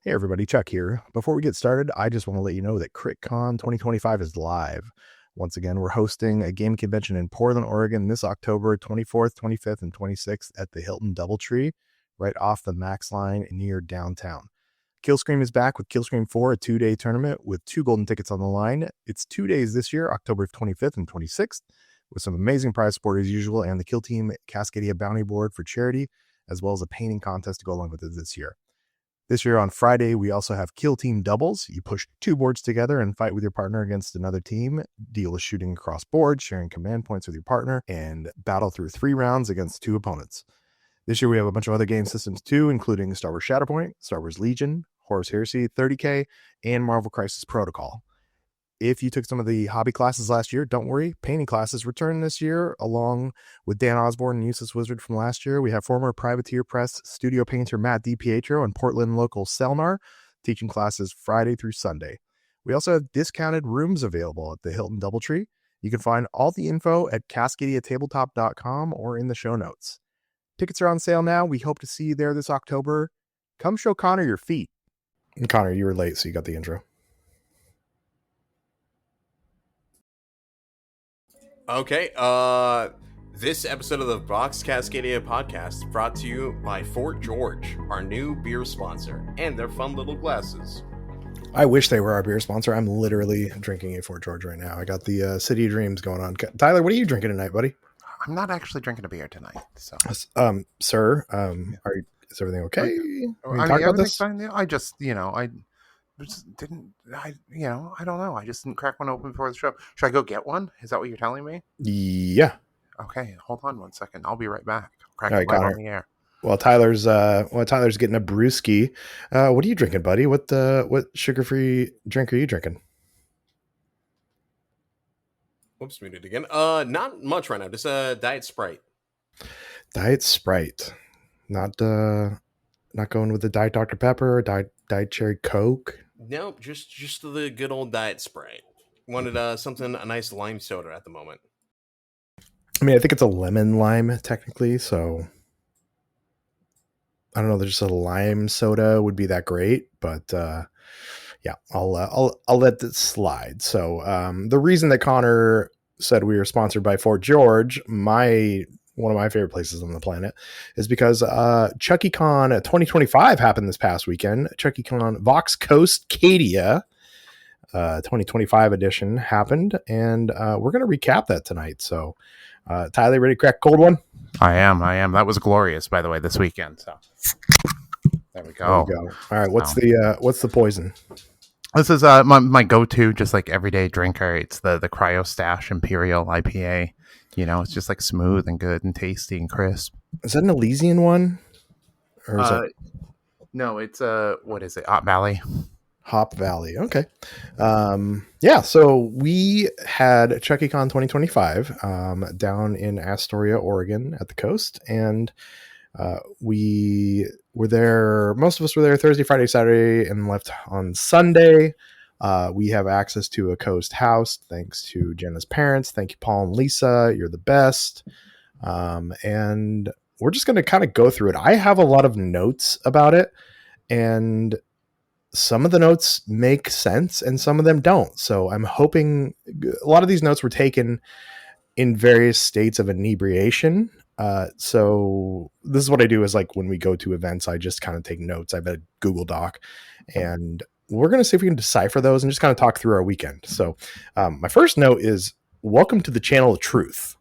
Hey everybody, Chuck here. Before we get started, I just want to let you know that CRITCon 2025 is live. Once again, we're hosting a game convention in Portland, Oregon this October 24th, 25th, and 26th at the Hilton Doubletree, right off the Max line near downtown. Killscream is back with Killscream 4, a 2-day tournament with 2 golden tickets on the line. It's 2 days this year, October 25th and 26th, with some amazing prize support as usual, and the Kill Team Cascadia bounty board for charity, as well as a painting contest to go along with it this year. This year on Friday, we also have Kill Team Doubles. You push 2 boards together and fight with your partner against another team. Deal is shooting across boards, sharing command points with your partner, and battle through 3 rounds against 2 opponents. This year we have a bunch of other game systems too, including Star Wars Shatterpoint, Star Wars Legion, Horus Heresy 30K, and Marvel Crisis Protocol. If you took some of the hobby classes last year, don't worry. Painting classes return this year, along with Dan Osborne and Useless Wizard from last year. We have former Privateer Press studio painter Matt DiPietro and Portland local Selnar teaching classes Friday through Sunday. We also have discounted rooms available at the Hilton Doubletree. You can find all the info at cascadiatabletop.com or in the show notes. Tickets are on sale now. We hope to see you there this October. Come show Connor your feet. And Connor, you were late, so you got the intro. Okay, this episode of the Vox Coastcadia podcast brought to you by Fort George, our new beer sponsor, and their fun little glasses. I wish they were our beer sponsor. I'm literally drinking a Fort George right now. I got the City of Dreams going on. Tyler, what are you drinking tonight, buddy? I'm not actually drinking a beer tonight. So, sir, is everything okay? Talk about this? Fine. I just, I don't know. I just didn't crack one open before the show. Should I go get one? Is that what you're telling me? Yeah. Okay, hold on 1 second. I'll be right back. I'll crack it on the air. Well, Tyler's getting a brewski. What are you drinking, buddy? What sugar-free drink are you drinking? Whoops, muted again. Not much right now. Just Diet Sprite. Diet Sprite. Not going with the Diet Dr. Pepper or Diet Cherry Coke. Nope, just the good old Diet Sprite. Wanted a nice lime soda at the moment. I mean, I think it's a lemon lime technically, so I don't know. There's just a lime soda would be that great, but yeah, I'll let it slide. So the reason that Connor said we were sponsored by Fort George, one of my favorite places on the planet, is because Chuckie Con 2025 happened this past weekend. Chuckie Con Vox Coastcadia 2025 edition happened, and we're going to recap that tonight. So Tyler, ready to crack cold one? I am. That was glorious, by the way, this weekend. So there we go. All right, what's the poison? This is my go-to, just like everyday drinker. It's the Cryo Stash Imperial IPA. It's just like smooth and good and tasty and crisp. Is that an Elysian one? Or is it? No, it's what is it? Hop Valley. Hop Valley. Okay. Yeah. So we had Chuckie Con 2025 down in Astoria, Oregon, at the coast, and we were there. Most of us were there Thursday, Friday, Saturday, and left on Sunday. We have access to a coast house thanks to Jenna's parents. Thank you, Paul and Lisa. You're the best. And we're just going to kind of go through it. I have a lot of notes about it, and some of the notes make sense and some of them don't. So I'm hoping a lot of these notes were taken in various states of inebriation. So this is what I do is like when we go to events, I just kind of take notes. I have a Google Doc, and we're going to see if we can decipher those and just kind of talk through our weekend. So my first note is welcome to the channel of truth.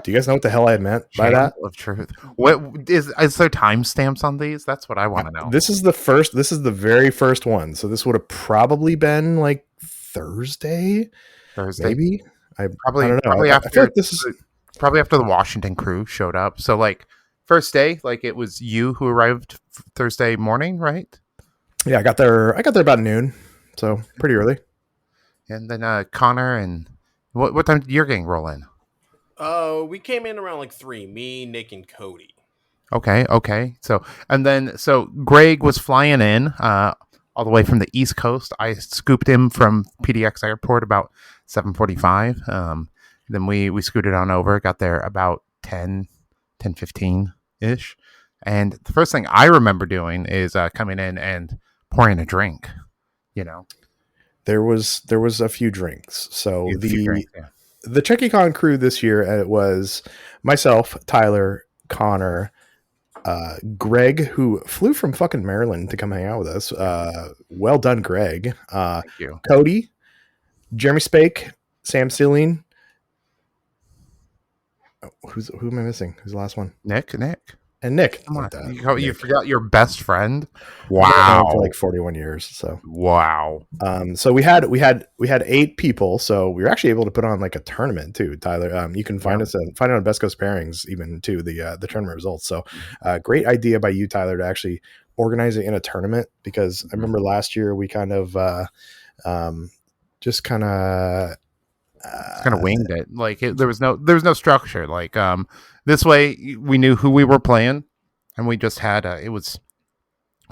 Do you guys know what the hell I meant by that? Of truth. What is there timestamps on these? That's what I want to know. This is the very first one. So this would have probably been like Thursday. Maybe. I don't know. Probably I after feel like this is probably after the Washington crew showed up. So like first day, like it was you who arrived Thursday morning, right? Yeah, I got there about noon. So pretty early. And then Connor, and what time did your gang roll in? We came in around like 3. Me, Nick, and Cody. Okay. So Greg was flying in all the way from the East Coast. I scooped him from PDX Airport about 7:45. Then we scooted on over. Got there about 10:15 ish, And the first thing I remember doing is coming in and pouring a drink. There was a few drinks. So A few drinks, yeah. the Chuckie Con crew this year, it was myself, Tyler, Connor, Greg, who flew from fucking Maryland to come hang out with us. Well done, Greg. Thank you. Cody, Jeremy Spake, Sam Sealing. Who am I missing? Who's the last one? Nick. And Nick. Come on. Nick. You forgot your best friend? Wow. For like 41 years. So wow. So we had 8 people. So we were actually able to put on like a tournament too, Tyler. You can find it on Best Coast Pairings, even too, the tournament results. So great idea by you, Tyler, to actually organize it in a tournament, because I remember last year we kind of just kind of winged it. Like there was no structure. Like this way we knew who we were playing, and we just had it was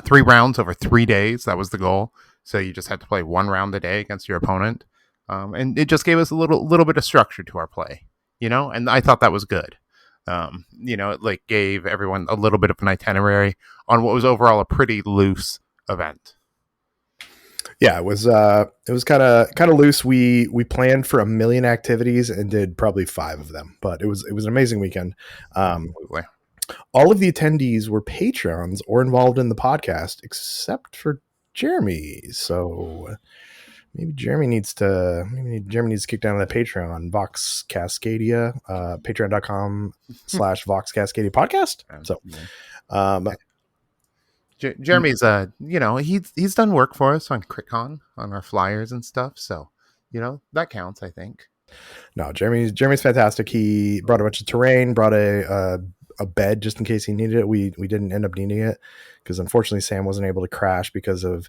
3 rounds over 3 days. That was the goal. So you just had to play 1 round a day against your opponent, and it just gave us a little bit of structure to our play, And I thought that was good. It like gave everyone a little bit of an itinerary on what was overall a pretty loose event. Yeah, it was kind of loose. We planned for 1 million activities and did probably 5 of them, but it was an amazing weekend. All of the attendees were Patreons or involved in the podcast, except for Jeremy. So maybe Jeremy needs to kick down to the Patreon, Vox Coastcadia, patreon.com/Vox Coastcadia podcast. So, Jeremy's he's done work for us on CRITCon, on our flyers and stuff, so that counts, I think. No, Jeremy's fantastic. He brought a bunch of terrain, brought a bed just in case he needed it. We didn't end up needing it because unfortunately Sam wasn't able to crash because of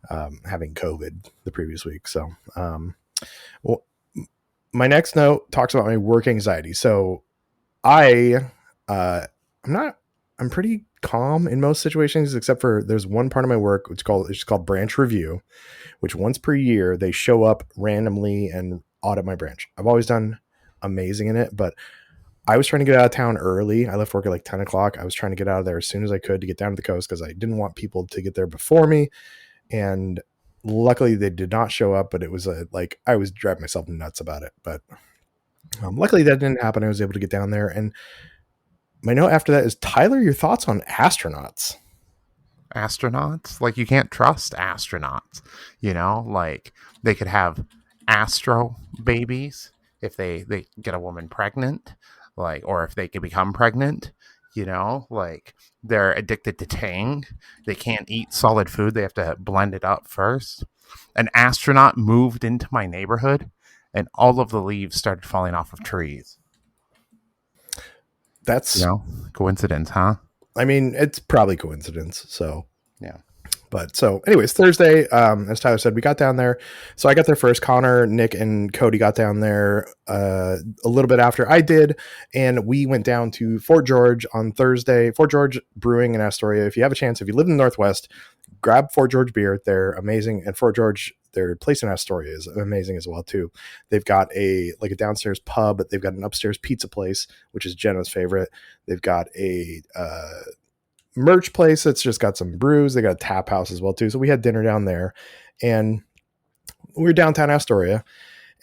having COVID the previous week. So my next note talks about my work anxiety. So I'm pretty calm in most situations, except for there's one part of my work it's called branch review, which once per year they show up randomly and audit my branch. I've always done amazing in it, but I was trying to get out of town early. I left work at like 10 o'clock. I was trying to get out of there as soon as I could to get down to the coast because I didn't want people to get there before me. And luckily they did not show up, but it was I was driving myself nuts about it. But luckily that didn't happen. I was able to get down there. And my note after that is, Tyler, your thoughts on astronauts? Astronauts? Like, you can't trust astronauts. Like they could have astro babies if they get a woman pregnant, or if they can become pregnant, like they're addicted to Tang. They can't eat solid food. They have to blend it up first. An astronaut moved into my neighborhood and all of the leaves started falling off of trees. That's coincidence, huh? I mean, it's probably coincidence. So yeah. But so anyways, Thursday, as Tyler said, we got down there. So I got there first. Connor, Nick, and Cody got down there a little bit after I did. And we went down to Fort George on Thursday. Fort George Brewing in Astoria. If you have a chance, if you live in the Northwest, grab Fort George beer. They're amazing. And Fort George, their place in Astoria is amazing as well too. They've got a downstairs pub. They've got an upstairs pizza place, which is Jenna's favorite. They've got a merch place that's just got some brews. They got a tap house as well too. So we had dinner down there, and we were downtown Astoria,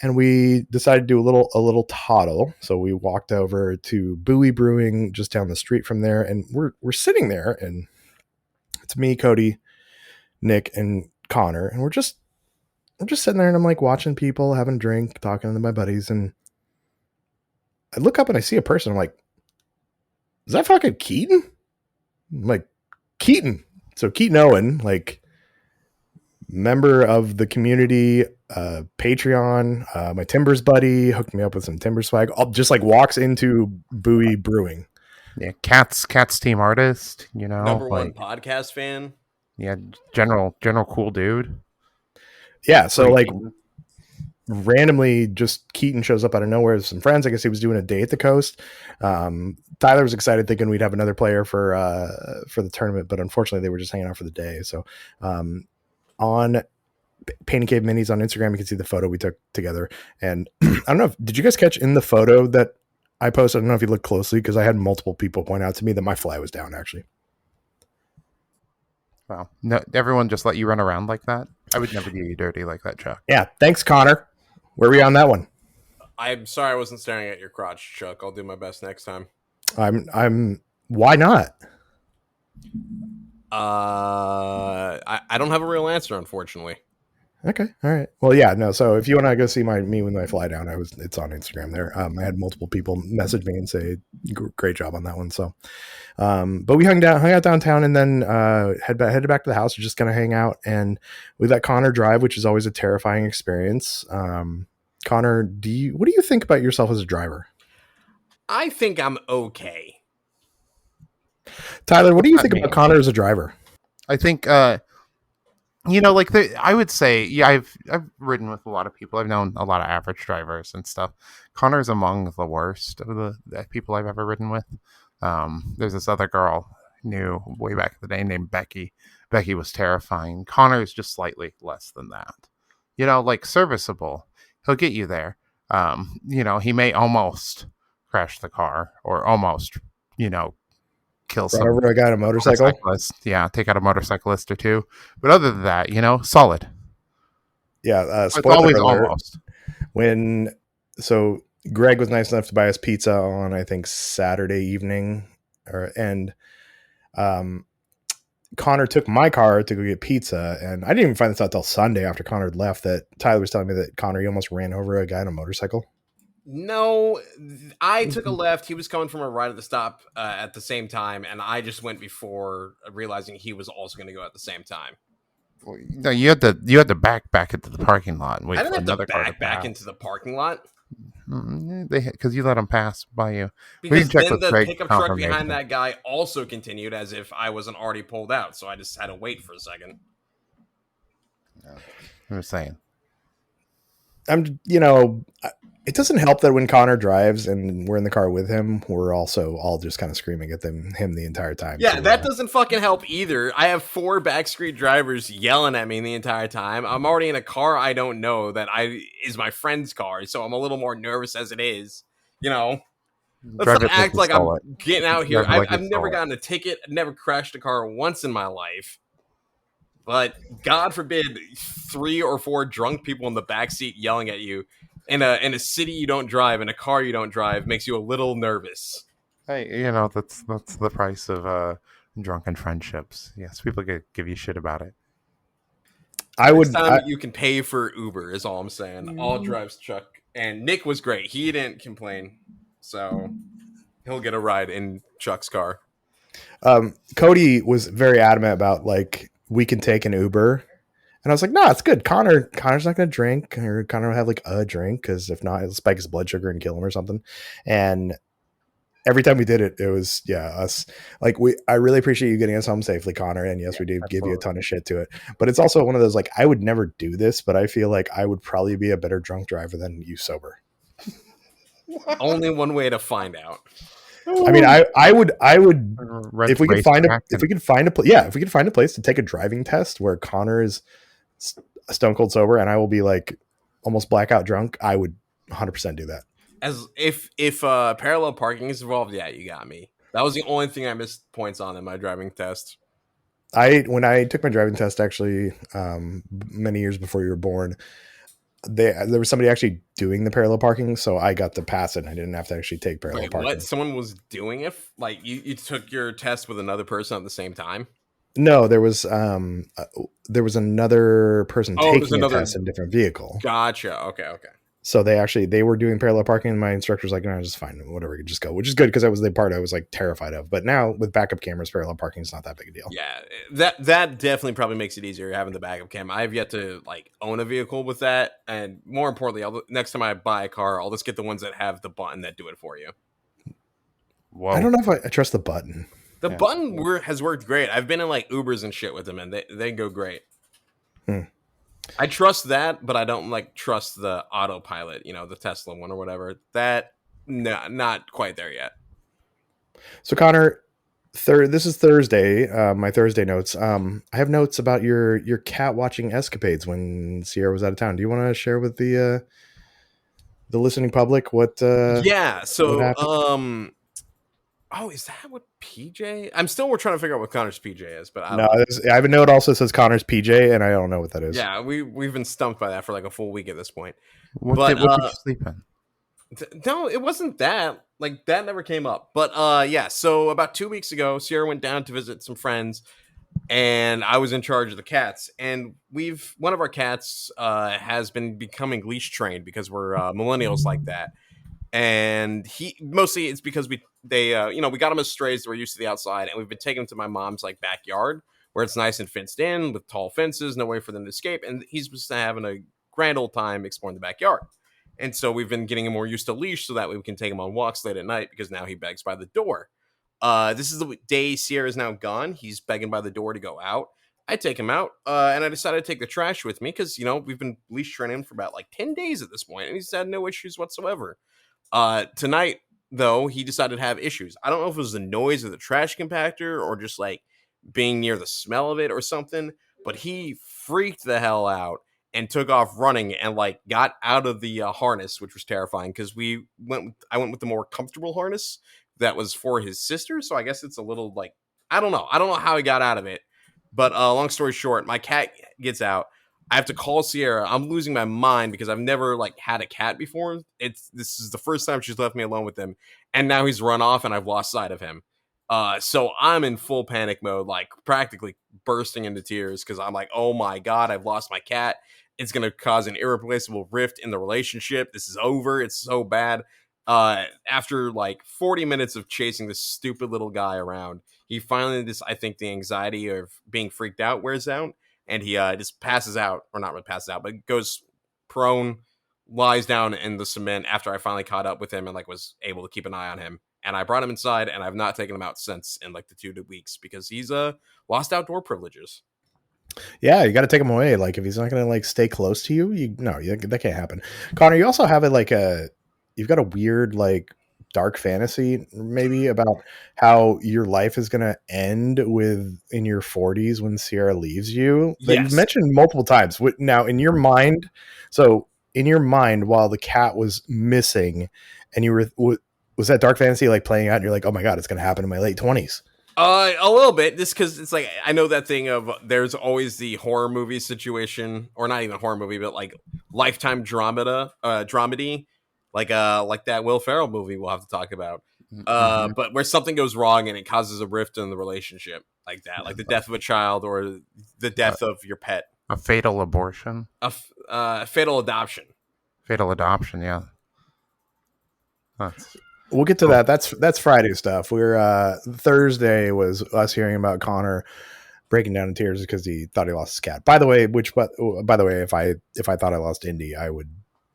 and we decided to do a little toddle. So we walked over to Bowie Brewing just down the street from there, and we're sitting there, and it's me, Cody, Nick, and Connor, and we're just sitting there, and I'm like watching people having a drink, talking to my buddies, and I look up and I see a person. I'm like, is that fucking Keaton? I'm like, Keaton. So Keaton Owen, like member of the community, Patreon, my Timbers buddy, hooked me up with some Timbers swag. Just like walks into Bowie Brewing. Yeah, Cat's team artist, Number one podcast fan. Yeah, general cool dude. Yeah, so like randomly just Keaton shows up out of nowhere with some friends. I guess he was doing a day at the coast. Tyler was excited thinking we'd have another player for the tournament, but unfortunately they were just hanging out for the day. So on Painting Cave Minis on Instagram, you can see the photo we took together. And I don't know, did you guys catch in the photo that I posted? I don't know if you look closely, because I had multiple people point out to me that my fly was down actually. Well, no, everyone just let you run around like that. I would never do you dirty like that, Chuck. Yeah, thanks, Connor. Where were you on that one? I'm sorry I wasn't staring at your crotch, Chuck. I'll do my best next time. I'm. Why not? I don't have a real answer, unfortunately. Okay, all right. Well, yeah, no. So if you want to go see me when I fly down, it's on Instagram there. I had multiple people message me and say great job on that one. So, but we hung out downtown, and then headed back to the house. We're just gonna hang out, and we let Connor drive, which is always a terrifying experience. Connor, what do you think about yourself as a driver? I think I'm okay. Tyler, what do you think about Connor as a driver? I think like I would say, yeah, I've ridden with a lot of people. I've known a lot of average drivers and stuff. Connor's among the worst of the people I've ever ridden with. There's this other girl I knew way back in the day named Becky. Becky was terrifying. Connor's just slightly less than that. Like serviceable. He'll get you there. He may almost crash the car or almost, kill someone. Over a guy on a motorcycle. Yeah, take out a motorcyclist or two. But other than that, solid. Yeah, it's always alert, almost. So Greg was nice enough to buy us pizza on, I think, Saturday evening, and Connor took my car to go get pizza, and I didn't even find this out till Sunday after Connor had left that Tyler was telling me that Connor, he almost ran over a guy on a motorcycle. No, I took a left. He was coming from a right at the stop at the same time, and I just went before realizing he was also going to go at the same time. Well, no, you had to back into the parking lot. And wait I didn't for have to another back into the parking lot. Because you let them pass by you. Because then the pickup truck behind that guy also continued as if I wasn't already pulled out, so I just had to wait for a second. I'm just saying. It doesn't help that when Connor drives and we're in the car with him, we're also all just kind of screaming at him the entire time. Yeah, that doesn't fucking help either. I have 4 backstreet drivers yelling at me the entire time. I'm already in a car I don't know that is my friend's car, so I'm a little more nervous as it is. Let's not act like I'm getting out here. I've never gotten a ticket. I've never crashed a car once in my life. But God forbid 3 or 4 drunk people in the backseat yelling at you. In a city you don't drive, in a car you don't drive, makes you a little nervous. Hey, that's the price of drunken friendships. Yes, people give you shit about it. You can pay for Uber is all I'm saying. All drives Chuck, and Nick was great. He didn't complain, so he'll get a ride in Chuck's car. Cody was very adamant about we can take an Uber. And I was like, no, it's good. Connor's not going to drink, or Connor will have a drink, because if not, it'll spike his blood sugar and kill him or something. And every time we did it, it was, us. I really appreciate you getting us home safely, Connor. And yes, we do give you a ton of shit to it. But it's also one of those, I would never do this, but I feel like I would probably be a better drunk driver than you sober. Only one way to find out. I mean, I would if we could find a place to take a driving test where Connor is stone cold sober and I will be almost blackout drunk, I would 100% do that. As if parallel parking is involved, yeah, you got me. That was the only thing I missed points on in my driving test. When I took my driving test, actually, many years before you were born, there was somebody actually doing the parallel parking, so I got to pass it. I didn't have to actually take parallel parking. What? Someone was doing it? You took your test with another person at the same time? No, there was another person taking a test in a different vehicle. Gotcha. Okay. So they were doing parallel parking, and my instructor was like, no, just fine, whatever, you just go, which is good, because that was the part I was terrified of. But now with backup cameras, parallel parking is not that big a deal. Yeah, that definitely probably makes it easier having the backup cam. I have yet to own a vehicle with that, and more importantly, next time I buy a car, I'll just get the ones that have the button that do it for you. Whoa. I don't know if I trust the button. The button has worked great. I've been in Ubers and shit with them, and they go great. I trust that, but I don't trust the autopilot, the Tesla one or whatever. That, not quite there yet. So Connor, this is Thursday. My Thursday notes. I have notes about your cat watching escapades when Sierra was out of town. Do you want to share with the listening public what? Yeah. So Oh, is that what PJ? We're trying to figure out what Connor's PJ is, but I No, don't know. I have a note also says Connor's PJ, and I don't know what that is. Yeah, we've been stumped by that for like a full week at this point. What But did you sleep in? no, it wasn't that. Like that never came up. But yeah, so about 2 weeks ago, Sierra went down to visit some friends, and I was in charge of the cats. And one of our cats has been becoming leash trained because we're millennials like that. And he mostly it's because we got him as strays that we're used to the outside, and we've been taking him to my mom's like backyard where it's nice and fenced in with tall fences, no way for them to escape, and he's just having a grand old time exploring the backyard. And so we've been getting him more used to leash so that way we can take him on walks late at night because now he begs by the door. This is the day Sierra's now gone. He's begging by the door to go out. I take him out, and I decided to take the trash with me because we've been leash training him for about like 10 days at this point, and he's had no issues whatsoever. Tonight, though, he decided to have issues. I don't know if it was the noise of the trash compactor or just like being near the smell of it or something, but he freaked the hell out and took off running and like got out of the harness, which was terrifying because I went with the more comfortable harness that was for his sister. So I guess it's a little like, I don't know how he got out of it, but long story short, my cat gets out. I have to call Sierra. I'm losing my mind because I've never like had a cat before. This is the first time she's left me alone with him, and now he's run off, and I've lost sight of him. So I'm in full panic mode, like practically bursting into tears because I'm like, oh my god, I've lost my cat. It's gonna cause an irreplaceable rift in the relationship. This is over. It's so bad. After like 40 minutes of chasing this stupid little guy around, he finally I think the anxiety of being freaked out wears out. And he just passes out, or not really passes out, but goes prone, lies down in the cement after I finally caught up with him and like was able to keep an eye on him. And I brought him inside, and I've not taken him out since in like the 2 weeks because he's lost outdoor privileges. Yeah, you got to take him away. Like if he's not going to like stay close to you, that can't happen. Connor, you also have you've got a weird like dark fantasy maybe about how your life is going to end in your 40s when Sierra leaves you that you've mentioned multiple times. Now in your mind, while the cat was missing and you were, was that dark fantasy like playing out and you're like, oh my God, it's going to happen in my late 20s? A little bit, just because it's like I know that thing of there's always the horror movie situation, or not even a horror movie, but like Lifetime dramedy, like that Will Ferrell movie we'll have to talk about. But where something goes wrong and it causes a rift in the relationship, like that, like the death of a child or the death of your pet, a fatal abortion, a fatal adoption, yeah. We'll get to that. That's Friday stuff. Thursday was us hearing about Connor breaking down in tears because he thought he lost his cat. By the way, if I thought I lost Indy, I would.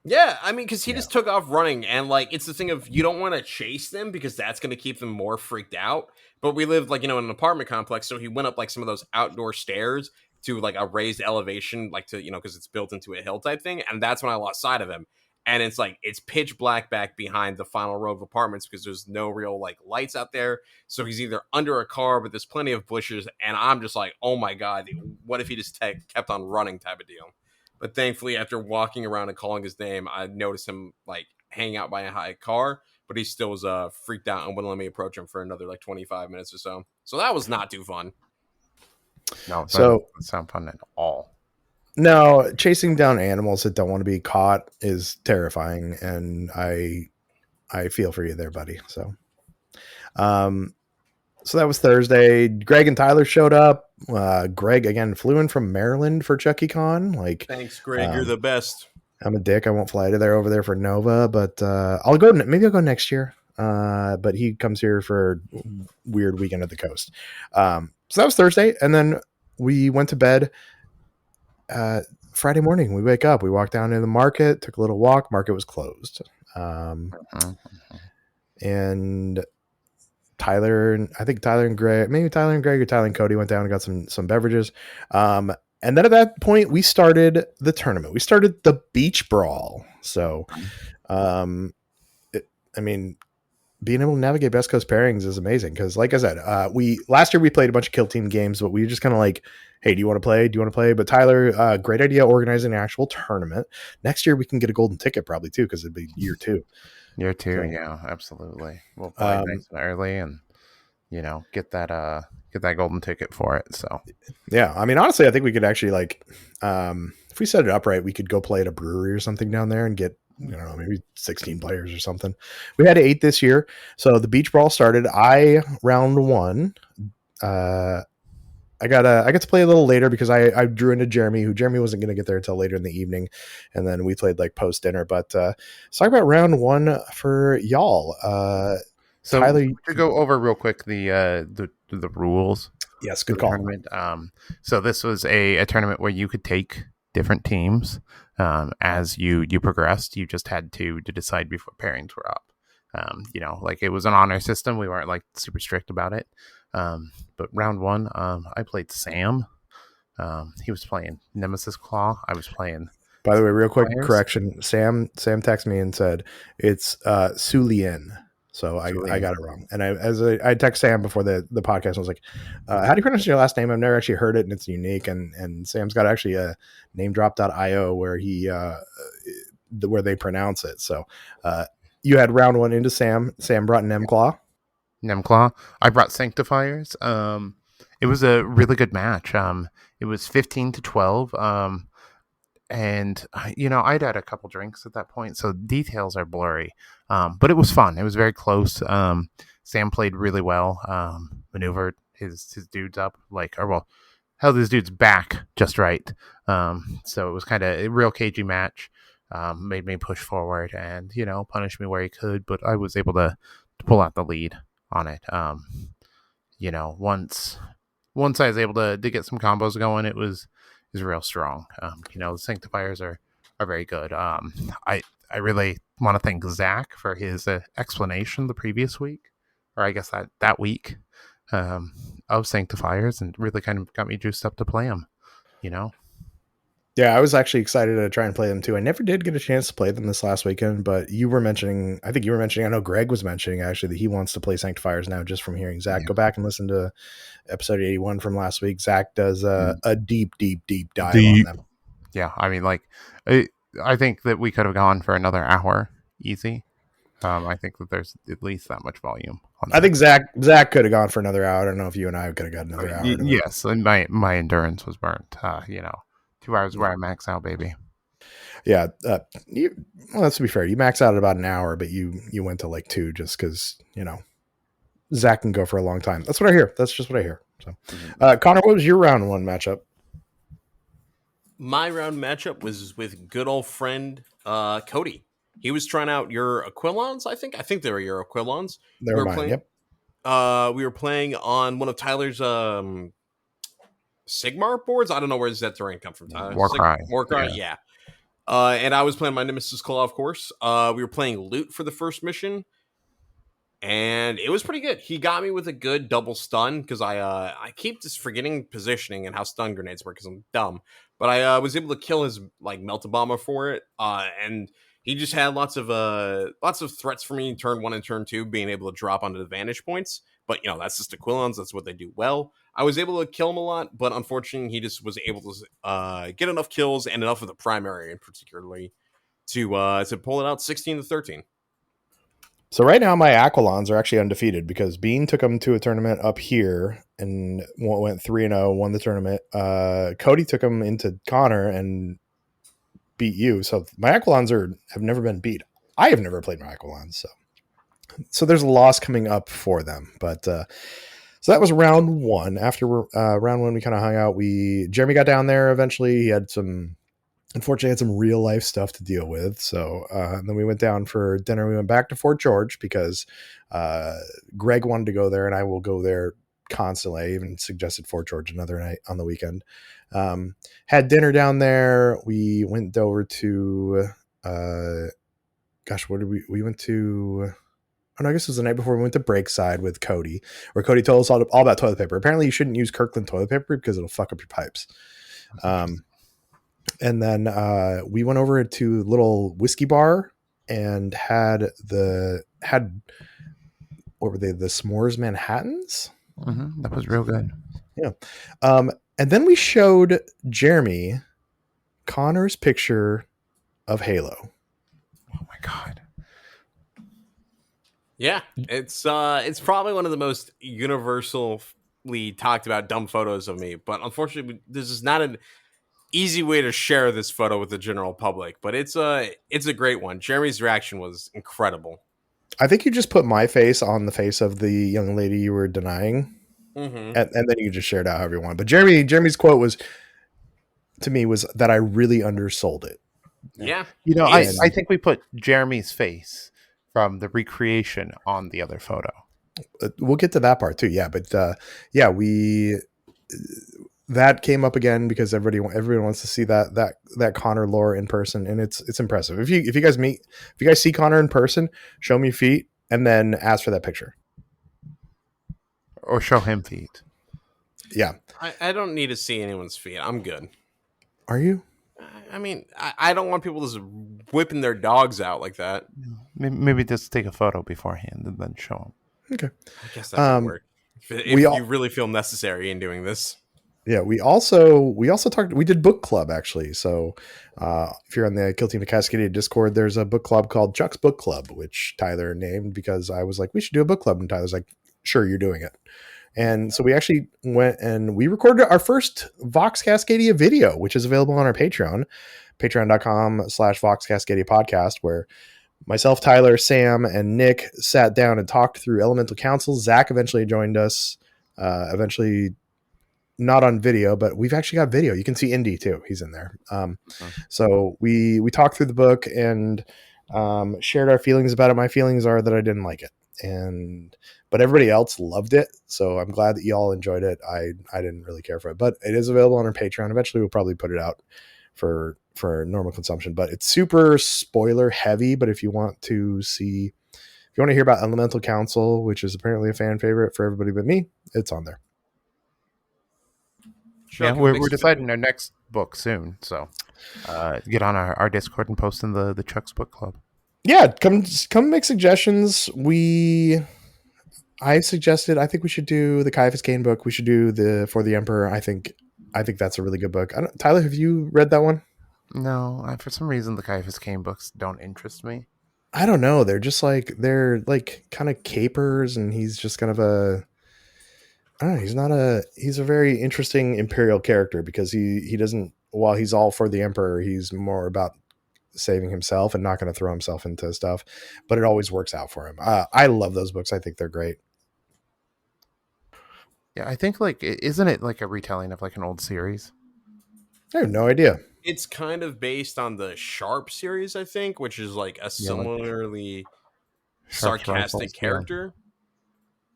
Yeah, I mean, because he just took off running, and like it's the thing of you don't want to chase them because that's going to keep them more freaked out. But we lived like in an apartment complex, so he went up like some of those outdoor stairs to like a raised elevation, like to because it's built into a hill type thing, and that's when I lost sight of him. And it's like it's pitch black back behind the final row of apartments because there's no real like lights out there. So he's either under a car, but there's plenty of bushes, and I'm just like, oh my god, what if he just kept on running type of deal. But thankfully, after walking around and calling his name, I noticed him like hanging out by a high car, but he still was freaked out and wouldn't let me approach him for another like 25 minutes or so. So that was not too fun. No, that doesn't sound fun at all. No, chasing down animals that don't want to be caught is terrifying, and I feel for you there, buddy. So that was Thursday. Greg and Tyler showed up. Greg again flew in from Maryland for Chuckie Con. Like, thanks, Greg. You're the best. I'm a dick. I won't fly over there for Nova, but I'll go. Maybe I'll go next year. But he comes here for weird weekend at the coast. So that was Thursday, and then we went to bed. Friday morning, we wake up. We walked down to the market, took a little walk. Market was closed, and Tyler and Greg, maybe Tyler and Greg or Tyler and Cody went down and got some beverages. And then at that point, we started the tournament. We started the Beach Brawl. So, being able to navigate Best Coast pairings is amazing because, like I said, last year we played a bunch of Kill Team games, but we were just kind of like, hey, do you want to play? Do you want to play? But Tyler, great idea organizing an actual tournament. Next year we can get a golden ticket probably too because it'd be year 2. Year 2, yeah, absolutely. We'll play nice and early and get that golden ticket for it. So Yeah, I mean, honestly, I think we could actually if we set it up right, we could go play at a brewery or something down there and get, I don't know, maybe 16 players or something. We had 8 this year, so the Beach Brawl started. Round one. I got to play a little later because I drew into Jeremy, who Jeremy wasn't going to get there until later in the evening, and then we played like post dinner. But let's talk about round one for y'all. so Tyler, to go over real quick the rules. Yes, good call. Tournament. So this was a tournament where you could take different teams as you progressed. You just had to decide before pairings were up. Like it was an honor system. We weren't like super strict about it. But round one, I played Sam. He was playing Nemesis Claw. I was playing. By the way, real quick Fires. correction. Sam texted me and said it's Sulien. So I got it wrong. And I text Sam before the podcast. And I was like, how do you pronounce your last name? I've never actually heard it, and it's unique. And Sam's got actually a namedrop.io where where they pronounce it. So you had round one into Sam. Sam brought Nemclaw. I brought Sanctifiers. It was a really good match. It was 15-12. And I'd had a couple drinks at that point, so details are blurry. But it was fun. It was very close. Sam played really well. Maneuvered his dudes up held his dudes back just right. So it was kind of a real cagey match. Made me push forward and punish me where he could, but I was able to pull out the lead on it. Once I was able to get some combos going, it was real strong. The Sanctifiers are very good. I really want to thank Zach for his explanation the previous week, or I guess that week, of Sanctifiers, and really kind of got me juiced up to play them. Yeah, I was actually excited to try and play them too. I never did get a chance to play them this last weekend, but I know Greg was mentioning actually that he wants to play Sanctifiers now just from hearing Zach. Yeah. Go back and listen to episode 81 from last week. Zach does a deep dive on them. Yeah, I mean, I think that we could have gone for another hour easy. I think that there's at least that much volume. I think Zach could have gone for another hour. I don't know if you and I could have got another hour. Yes, and my endurance was burnt. 2 hours where I max out, baby. Yeah. Let's be fair. You max out at about an hour, but you went to like 2 just because, Zach can go for a long time. That's what I hear. That's just what I hear. So, Connor, what was your round one matchup? My round matchup was with good old friend Cody. He was trying out your Aquilons, I think. I think they were your Aquilons. They were mine, yep. We were playing on one of Tyler's Sigmar boards. I don't know where that terrain come from, Tyler. Warcry, yeah. And I was playing my Nemesis Claw, of course. We were playing loot for the first mission, and it was pretty good. He got me with a good double stun because I keep just forgetting positioning and how stun grenades work because I'm dumb. But I was able to kill his melta bomber for it, and he just had lots of threats for me in turn 1 and turn 2, being able to drop onto the vantage points. But that's just Aquilons. That's what they do well. I was able to kill him a lot, but unfortunately, he just was able to get enough kills and enough of the primary, in particularly, to pull it out 16-13. So right now, my Aquilons are actually undefeated because Bean took them to a tournament up here and went 3-0, won the tournament. Cody took them into Connor and beat you. So my Aquilons have never been beat. I have never played my Aquilons, so there's a loss coming up for them. But so that was round one. After round one, we kind of hung out. Jeremy got down there eventually. He had unfortunately had some real life stuff to deal with. So then we went down for dinner. We went back to Fort George because Greg wanted to go there, and I will go there constantly. I even suggested Fort George another night on the weekend. Had dinner down there. We went over to what did we went to? Oh, no, I guess it was the night before we went to Breakside with Cody, where Cody told us all about toilet paper. Apparently, you shouldn't use Kirkland toilet paper because it'll fuck up your pipes. And then we went over to a little whiskey bar and had what were they? The S'mores Manhattans? Mm-hmm. That was real good. Yeah. And then we showed Jeremy Connor's picture of Halo. Oh my God. Yeah, it's probably one of the most universally talked about dumb photos of me, but unfortunately, this is not an easy way to share this photo with the general public. But it's a great one. Jeremy's reaction was incredible. I think you just put my face on the face of the young lady you were denying, Mm-hmm. and then you just shared out however you want. But Jeremy's quote was to me was that I really undersold it. Yeah, I think we put Jeremy's face from the recreation on the other photo. We'll get to that part too. Yeah, but yeah, we that came up again because everyone wants to see that Connor lore in person, and it's impressive. If you guys see Connor in person, show me feet, and then ask for that picture or show him feet. Yeah, I don't need to see anyone's feet. I'm good. Are you? I mean, I don't want people just whipping their dogs out like that. Maybe just take a photo beforehand and then show them. Okay, I guess that would work. If you really feel necessary in doing this. Yeah, we also talked. We did book club actually. So if you're on the Kill Team of Cascadia Discord, there's a book club called Chuck's Book Club, which Tyler named because I was like, we should do a book club, and Tyler's like, sure, you're doing it. And so we actually went and we recorded our first Vox Cascadia video, which is available on our Patreon, patreon.com/Vox Cascadia podcast, where myself, Tyler, Sam, and Nick sat down and talked through Elemental Council. Zach eventually joined us, eventually not on video, but we've actually got video. You can see Indy too. He's in there. So we talked through the book and shared our feelings about it. My feelings are that I didn't like it, but everybody else loved it. So I'm glad that you all enjoyed it. I didn't really care for it, but it is available on our Patreon. Eventually we'll probably put it out for normal consumption, but it's super spoiler heavy. But if you want to hear about Elemental Council, which is apparently a fan favorite for everybody but me, it's on there. Yeah, we're deciding our next book soon, so get on our Discord and post in the Chuck's Book Club. Yeah, come make suggestions. I suggested I think we should do the Caiaphas Cain book. We should do the For the Emperor. I think that's a really good book. Tyler, have you read that one? No, for some reason the Caiaphas Cain books don't interest me. I don't know. They're kind of capers, and he's just kind of I don't know. He's a very interesting imperial character because he doesn't, while he's all for the Emperor, he's more about saving himself and not going to throw himself into stuff, but it always works out for him. I love those books. I think they're great. Yeah, I think isn't it like a retelling of like an old series? I have no idea. It's kind of based on the Sharp series, I think, which is like a similarly sarcastic character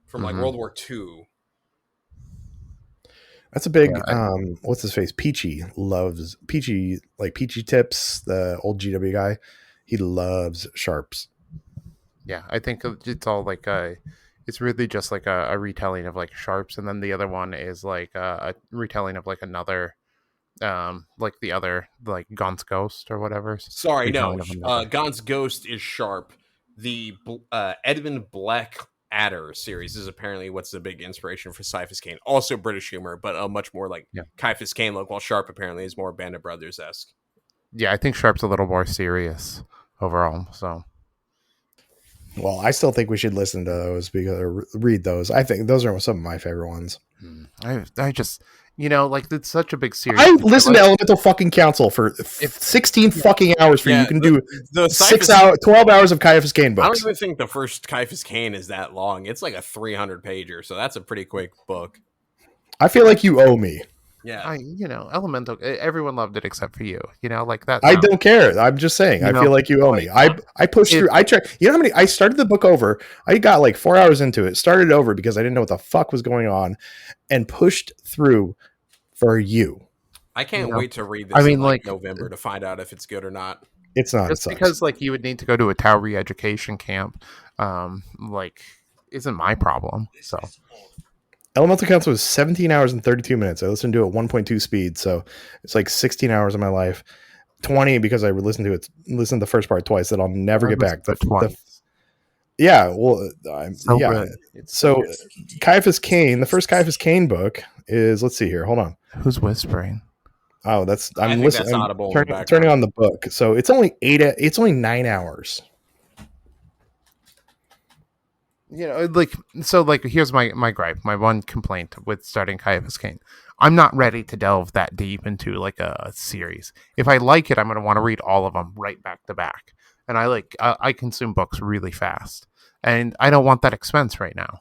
from like World War II. That's a big what's his face? Peachy loves Peachy, like Peachy Tips, the old GW guy. He loves Sharps. Yeah, I think it's all like it's really just like a retelling of like Sharps, and then the other one is like a retelling of like another like the other like Gaunt's Ghost or whatever. Sorry, no. Gaunt's Ghost is Sharp. The Edmund Black Adder series is apparently what's the big inspiration for Caiaphas Cain. Also British humor, but a much more like Caiaphas Cain look, while Sharp apparently is more Band of Brothers-esque. Yeah, I think Sharp's a little more serious overall. So, well, I still think we should listen to those or read those. I think those are some of my favorite ones. I just, like it's such a big series. I listened to Elemental fucking Council for 16 fucking hours for you. You can do the 12 hours of Caiaphas Cain books. I don't even think the first Caiaphas Cain is that long. It's like a 300 pager, so that's a pretty quick book. I feel like you owe me. Yeah, Elemental. Everyone loved it except for you. Like that. I don't care. I'm just saying. I feel like you owe me. I pushed through. I checked. You know how many? I started the book over. I got like 4 hours into it. Started over because I didn't know what the fuck was going on, and pushed through for you. I can't wait to read this. In November to find out if it's good or not. It's not. Just because you would need to go to a Tau re-education camp. Isn't my problem. So. Elemental Council was 17 hours and 32 minutes. I listened to it at 1.2 speed, so it's like 16 hours of my life. 20 because I listened to the first part twice that I'll never get back. Yeah, well, So Caiaphas Cain, the first Caiaphas Cain book is, let's see here. Hold on. Who's whispering? Oh, I'm listening. I'm turning on the book. So it's only 9 hours. Here's my gripe, my one complaint with starting Caiaphas Cain. I'm not ready to delve that deep into like a series. If I like it, I'm going to want to read all of them right back to back. And I consume books really fast, and I don't want that expense right now.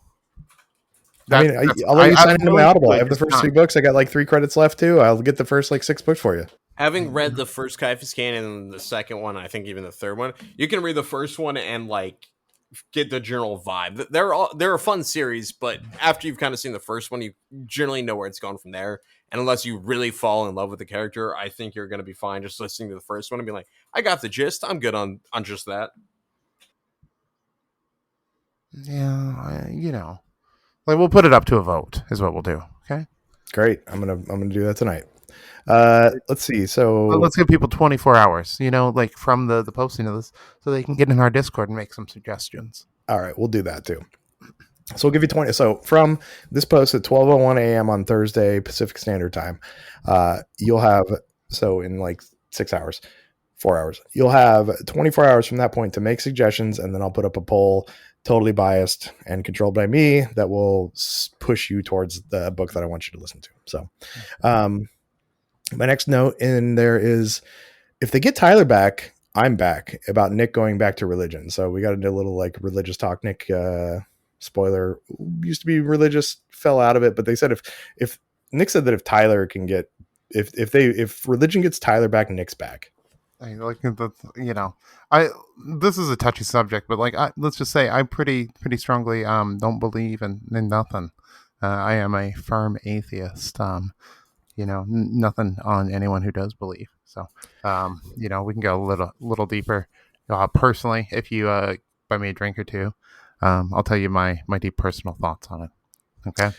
I'll let you sign into my Audible. I have the first time. 3 books. I got like 3 credits left too. I'll get the first like 6 books for you. Having read the first Caiaphas Cain and the second one, I think even the third one, you can read the first one and like get the general vibe. They're a fun series, but after you've kind of seen the first one, you generally know where it's going from there. And unless you really fall in love with the character, I think you're going to be fine just listening to the first one and be like, I got the gist. I'm good on just that. Yeah, like we'll put it up to a vote is what we'll do. Okay, great. I'm gonna do that tonight. Let's see. So let's give people 24 hours. Like from the posting of this, so they can get in our Discord and make some suggestions. All right, we'll do that too. So we'll give you 20. So from this post at 12:01 a.m. on Thursday Pacific Standard Time, you'll have in like 6 hours, 4 hours. You'll have 24 hours from that point to make suggestions, and then I'll put up a poll, totally biased and controlled by me, that will push you towards the book that I want you to listen to. So, my next note in there is, if they get Tyler back, I'm back, about Nick going back to religion. So we got to do a little like religious talk. Nick, spoiler, used to be religious, fell out of it, but they said if Nick said that if Tyler can get, if religion gets Tyler back, Nick's back. This is a touchy subject, but let's just say I pretty strongly don't believe in nothing. I am a firm atheist. Nothing on anyone who does believe. So, we can go a little deeper. Personally, if you buy me a drink or two, I'll tell you my deep personal thoughts on it. Okay.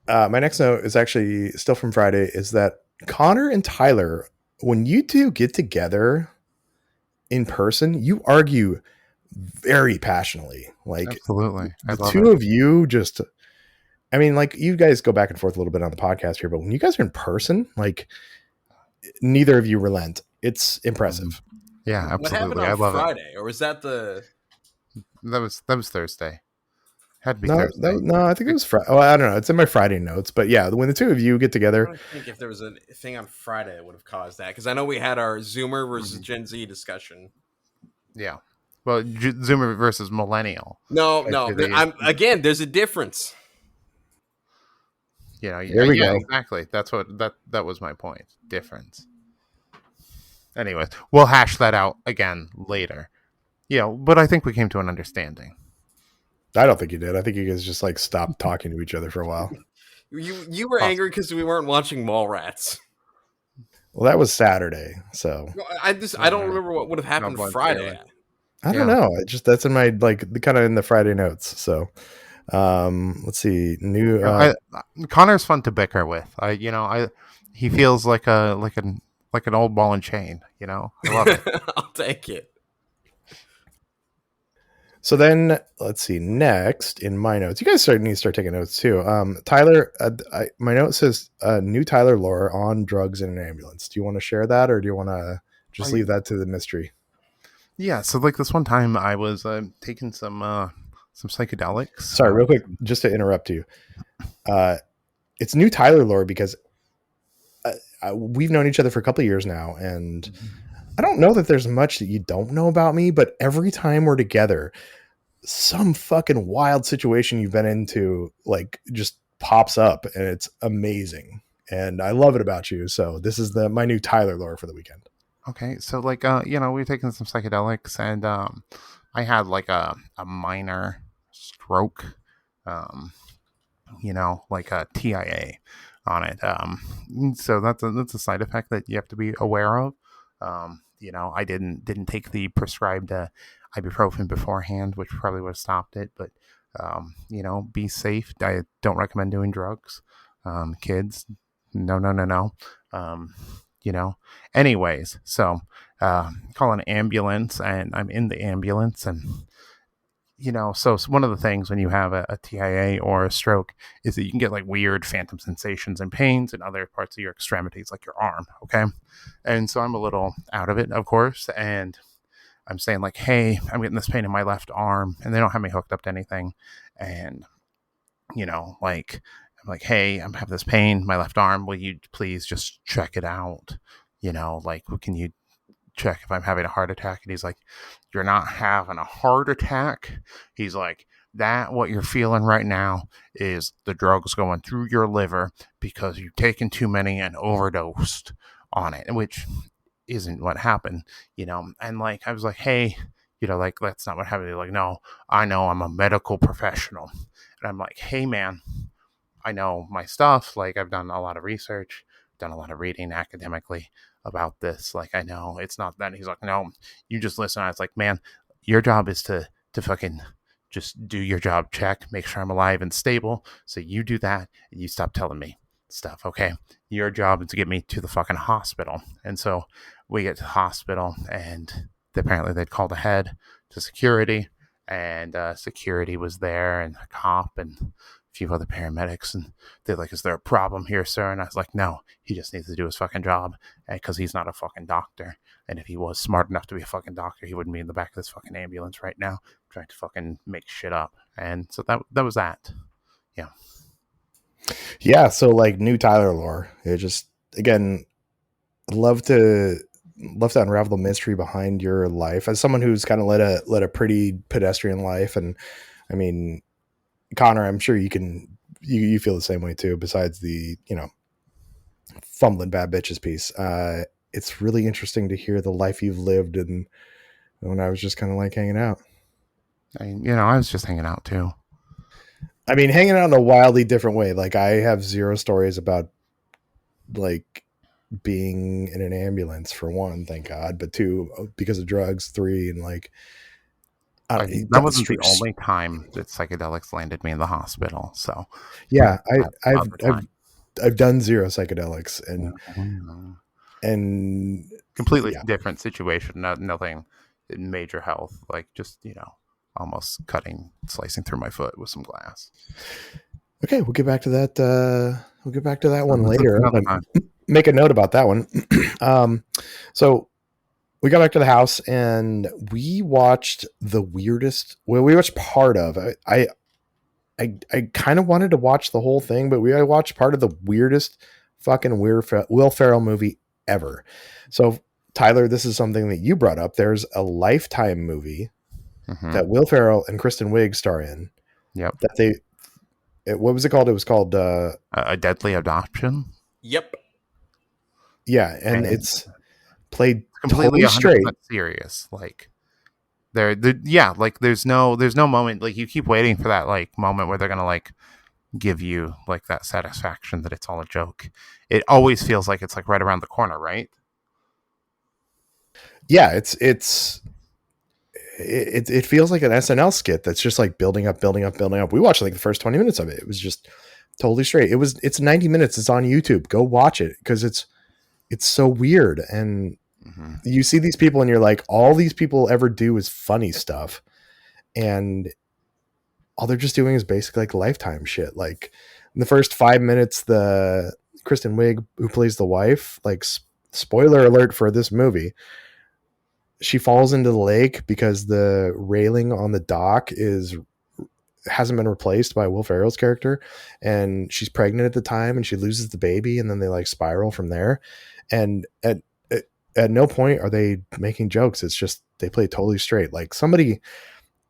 My next note is actually still from Friday, is that Connor and Tyler, when you two get together in person, you argue very passionately. Like, absolutely. The two of you just, I mean, like, you guys go back and forth a little bit on the podcast here, but when you guys are in person, like, neither of you relent. It's impressive. Yeah, absolutely. What happened on Friday? Or was that the... That was Thursday. Had to be no, Thursday. No, I think it was Friday. Oh, I don't know. It's in my Friday notes, but yeah, when the two of you get together, I think if there was a thing on Friday that would have caused that, because I know we had our Zoomer versus Gen Z discussion. Yeah, well, Zoomer versus Millennial. No. Again, there's a difference. There we go. Exactly. That's what that was my point. Difference. Anyways, we'll hash that out again later. But I think we came to an understanding. I don't think you did. I think you guys just like stopped talking to each other for a while. You were angry because we weren't watching Mallrats. Well, that was Saturday, so I don't remember what would have happened Friday. I don't know. It just, that's in my kind of in the Friday notes. So let's see. Connor's fun to bicker with. He feels like an old ball and chain. I love it. I'll take it. So then let's see. Next in my notes, you guys need to start taking notes too. Tyler, my note says new Tyler lore on drugs in an ambulance. Do you want to share that, or do you want to just leave that to the mystery? Yeah. So this one time I was taking some psychedelics. Sorry, real quick, just to interrupt you. It's new Tyler lore because we've known each other for a couple of years now, and I don't know that there's much that you don't know about me, but every time we're together, some fucking wild situation you've been into just pops up, and it's amazing. And I love it about you. So this is my new Tyler lore for the weekend. Okay. So we were taking some psychedelics, and I had a minor stroke, like a TIA on it. So that's a side effect that you have to be aware of. I didn't take the prescribed ibuprofen beforehand, which probably would have stopped it. But be safe. I don't recommend doing drugs. Kids, no. Anyways, so call an ambulance, and I'm in the ambulance, and so one of the things when you have a TIA or a stroke is that you can get weird phantom sensations and pains in other parts of your extremities, like your arm. Okay. And so I'm a little out of it, of course. And I'm saying like, hey, I'm getting this pain in my left arm, and they don't have me hooked up to anything. And, like, I'm like, hey, I'm having this pain in my left arm. Will you please just check it out? Like, can you check if I'm having a heart attack? And he's like, you're not having a heart attack. He's like, that what you're feeling right now is the drugs going through your liver because you've taken too many and overdosed on it, which isn't what happened, And like, I was like, hey, like, that's not what happened. They're like, no, I know, I'm a medical professional. And I'm like, hey, man, I know my stuff. Like, I've done a lot of research, done a lot of reading academically about this. Like, I know it's not that. He's like, no, you just listen. I was like, man, your job is to fucking just do your job, check, make sure I'm alive and stable. So you do that and you stop telling me stuff. Okay. Your job is to get me to the fucking hospital. And so we get to the hospital, and apparently they'd called ahead to security, and security was there, and a cop and a few other paramedics, and they're like, is there a problem here, sir? And I was like, no, he just needs to do his fucking job, because he's not a fucking doctor. And if he was smart enough to be a fucking doctor, he wouldn't be in the back of this fucking ambulance right now trying to fucking make shit up. And so that was that. Yeah. Yeah, so like new Tyler lore. It just, again, love to unravel the mystery behind your life as someone who's kind of led a pretty pedestrian life. And I mean, Connor, I'm sure you feel the same way too, besides the, fumbling bad bitches piece. It's really interesting to hear the life you've lived, and when I was just kind of like hanging out. I was just hanging out too. I mean, hanging out in a wildly different way. Like, I have zero stories about like being in an ambulance, for one, thank God, but two, because of drugs, three, and like, that wasn't the only time that psychedelics landed me in the hospital. So yeah, I've done zero psychedelics, and completely different situation. Nothing major health, like just almost slicing through my foot with some glass. Okay, we'll get back to that. We'll get back to that one later. Make a note about that one. So we got back to the house and we watched the weirdest. Well, we watched part of. I kind of wanted to watch the whole thing, but we watched part of the weirdest fucking Will Ferrell movie ever. So Tyler, this is something that you brought up. There's a Lifetime movie that Will Ferrell and Kristen Wiig star in. Yep. What was it called? It was called A Deadly Adoption. Yep. Yeah, and it's played completely totally straight, serious. Like like there's no moment. Like, you keep waiting for that like moment where they're gonna like give you like that satisfaction that it's all a joke. It always feels like it's like right around the corner, right? Yeah, it feels like an SNL skit that's just like building up. We watched like the first 20 minutes of it. It was just totally straight. It's 90 minutes. It's on YouTube. Go watch it because it's so weird. And you see these people and you're like, all these people ever do is funny stuff. And all they're just doing is basically like Lifetime shit. Like in the first 5 minutes, the Kristen Wiig, who plays the wife, like spoiler alert for this movie, she falls into the lake because the railing on the dock hasn't been replaced by Will Ferrell's character, and she's pregnant at the time and she loses the baby, and then they like spiral from there. And at no point are they making jokes. It's just they play totally straight. Like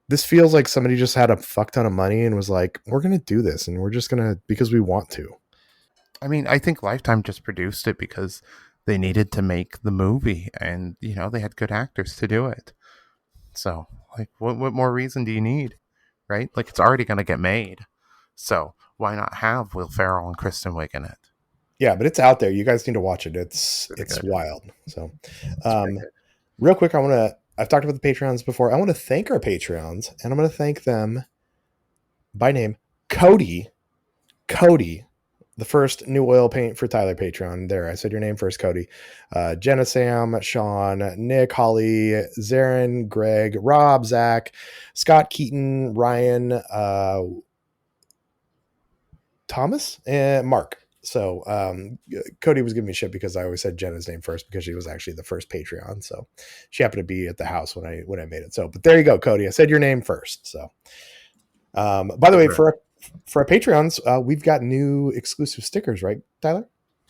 this feels like somebody just had a fuck ton of money and was like, we're gonna do this and we're just gonna, because we want to. I mean, I think Lifetime just produced it because they needed to make the movie, and they had good actors to do it. So like, what more reason do you need, right? Like, it's already going to get made, so why not have Will Ferrell and Kristen Wiig in it? Yeah, but it's out there. You guys need to watch it. It's wild. So real quick, I've talked about the Patreons before. I want to thank our Patreons, and I'm going to thank them by name. Cody, the first new oil paint for Tyler Patreon. There, I said your name first, Cody. Jenna, Sam, Sean, Nick, Holly, Zarin, Greg, Rob, Zach, Scott, Keaton, Ryan, Thomas, and Mark. So Cody was giving me shit because I always said Jenna's name first because she was actually the first Patreon. So she happened to be at the house when I made it. So, but there you go, Cody. I said your name first. So, by the way, for our Patreons, we've got new exclusive stickers, right, Tyler?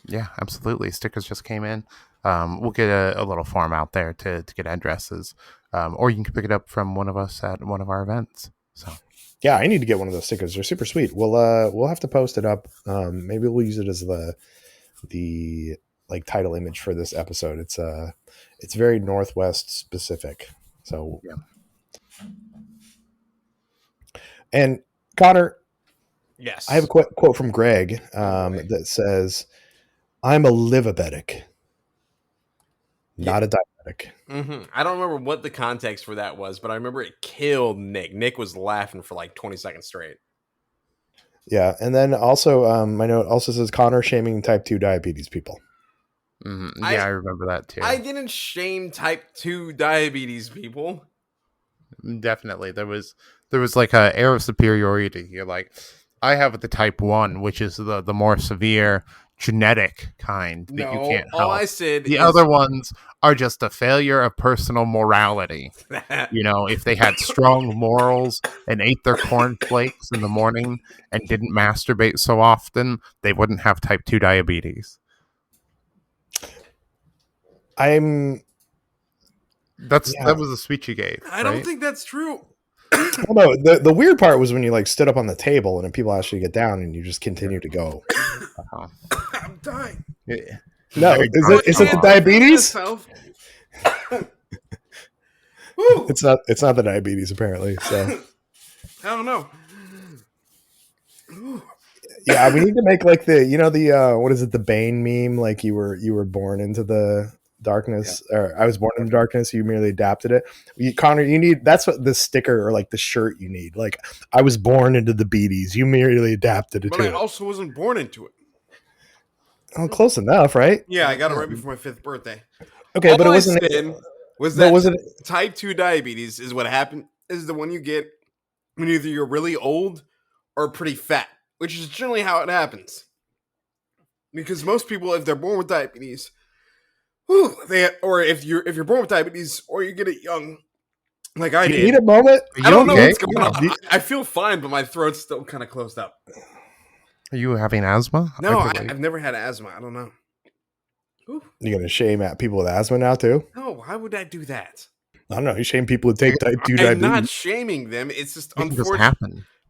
Yeah, absolutely. Stickers just came in. We'll get a little form out there to get addresses, or you can pick it up from one of us at one of our events. So. Yeah, I need to get one of those stickers. They're super sweet. We'll have to post it up. Maybe we'll use it as the like title image for this episode. It's very Northwest specific. So yeah. And Connor, yes, I have a quote from Greg that says, "I'm a live-a-betic, not a diabetic." Mm-hmm. I don't remember what the context for that was, but I remember it killed Nick. Nick was laughing for like 20 seconds straight. Yeah, and then also my note also says Connor shaming type 2 diabetes people. Mm-hmm. Yeah, I remember that too. I didn't shame type 2 diabetes people. Definitely, there was like a air of superiority here. Like, I have the type 1, which is the more severe genetic kind that you can't help. All I said the other ones are just a failure of personal morality. You know, if they had strong morals and ate their cornflakes in the morning and didn't masturbate so often, they wouldn't have type 2 diabetes. That was the speech you gave. I don't think that's true. Well, no, the weird part was when you like stood up on the table and people asked you to get down and you just continue to go. I'm dying. Yeah. No, is it the diabetes? It's not the diabetes apparently. So I don't know. Yeah, we need to make like the what is it, the Bane meme? Like you were born into the darkness, or I was born in the darkness. You merely adapted it. Connor, that's what the sticker or like the shirt you need. Like, I was born into the beaties. You merely adapted it. But I also wasn't born into it. Oh, close enough, right? Yeah, I got it right before my 5th birthday. Okay, all but it wasn't. Type 2 diabetes is what happened. Is the one you get when either you're really old or pretty fat, which is generally how it happens. Because most people, if they're born with diabetes, if you're born with diabetes or you get it young, like I did. You need a moment. I don't know what's going on. I feel fine, but my throat's still kind of closed up. Are you having asthma? No, I've never had asthma. I don't know. Ooh. You're gonna shame at people with asthma now too? No, why would I do that? I don't know. You shame people who take type 2 diabetes. I'm not shaming them. It's just unfortunate.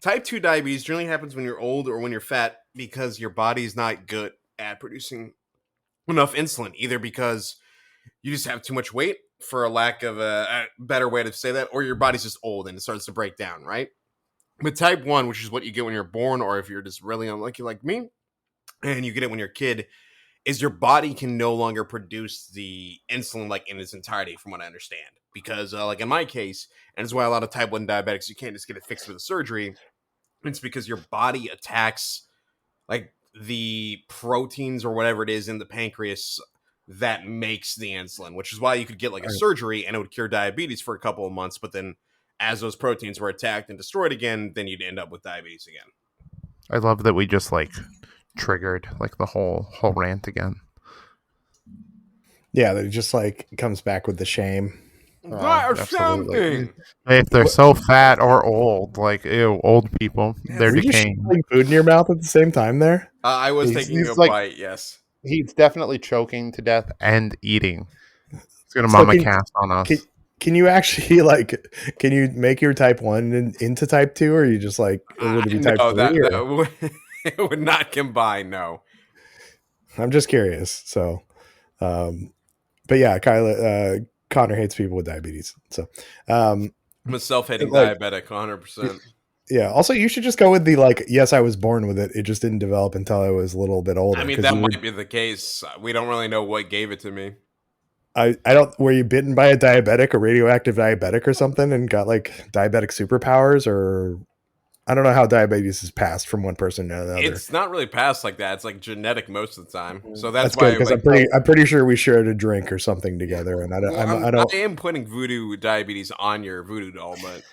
Type 2 diabetes generally happens when you're old or when you're fat because your body's not good at producing enough insulin, either because you just have too much weight, for a lack of a better way to say that, or your body's just old and it starts to break down, right? But type 1, which is what you get when you're born, or if you're just really unlucky like me, and you get it when you're a kid, is your body can no longer produce the insulin like in its entirety, from what I understand. Because like in my case, and it's why a lot of type 1 diabetics, you can't just get it fixed with a surgery. It's because your body attacks like the proteins or whatever it is in the pancreas that makes the insulin, which is why you could get like a surgery and it would cure diabetes for a couple of months. But then as those proteins were attacked and destroyed again, then you'd end up with diabetes again. I love that we just like triggered like the whole rant again. Yeah, that it just like comes back with the shame. Something. If they're so fat or old, like ew, old people, they're decaying. Just food in your mouth at the same time there. I was taking a bite. Yes, he's definitely choking to death and eating. He's gonna mama cast on us. Can you actually can you make your type 1 into type 2, or you just like would it be type 3? It would not combine. No, I'm just curious. So, but yeah, Connor hates people with diabetes. So, I'm a self-hating diabetic, 100%. Yeah. Also, you should just go with the yes, I was born with it. It just didn't develop until I was a little bit older. I mean, that might be the case. We don't really know what gave it to me. I don't. Were you bitten by a radioactive diabetic or something, and got like diabetic superpowers? Or I don't know how diabetes is passed from one person to another. It's not really passed like that. It's like genetic most of the time. So that's why. Good, because I'm pretty sure we shared a drink or something together, and I am putting voodoo diabetes on your voodoo doll, but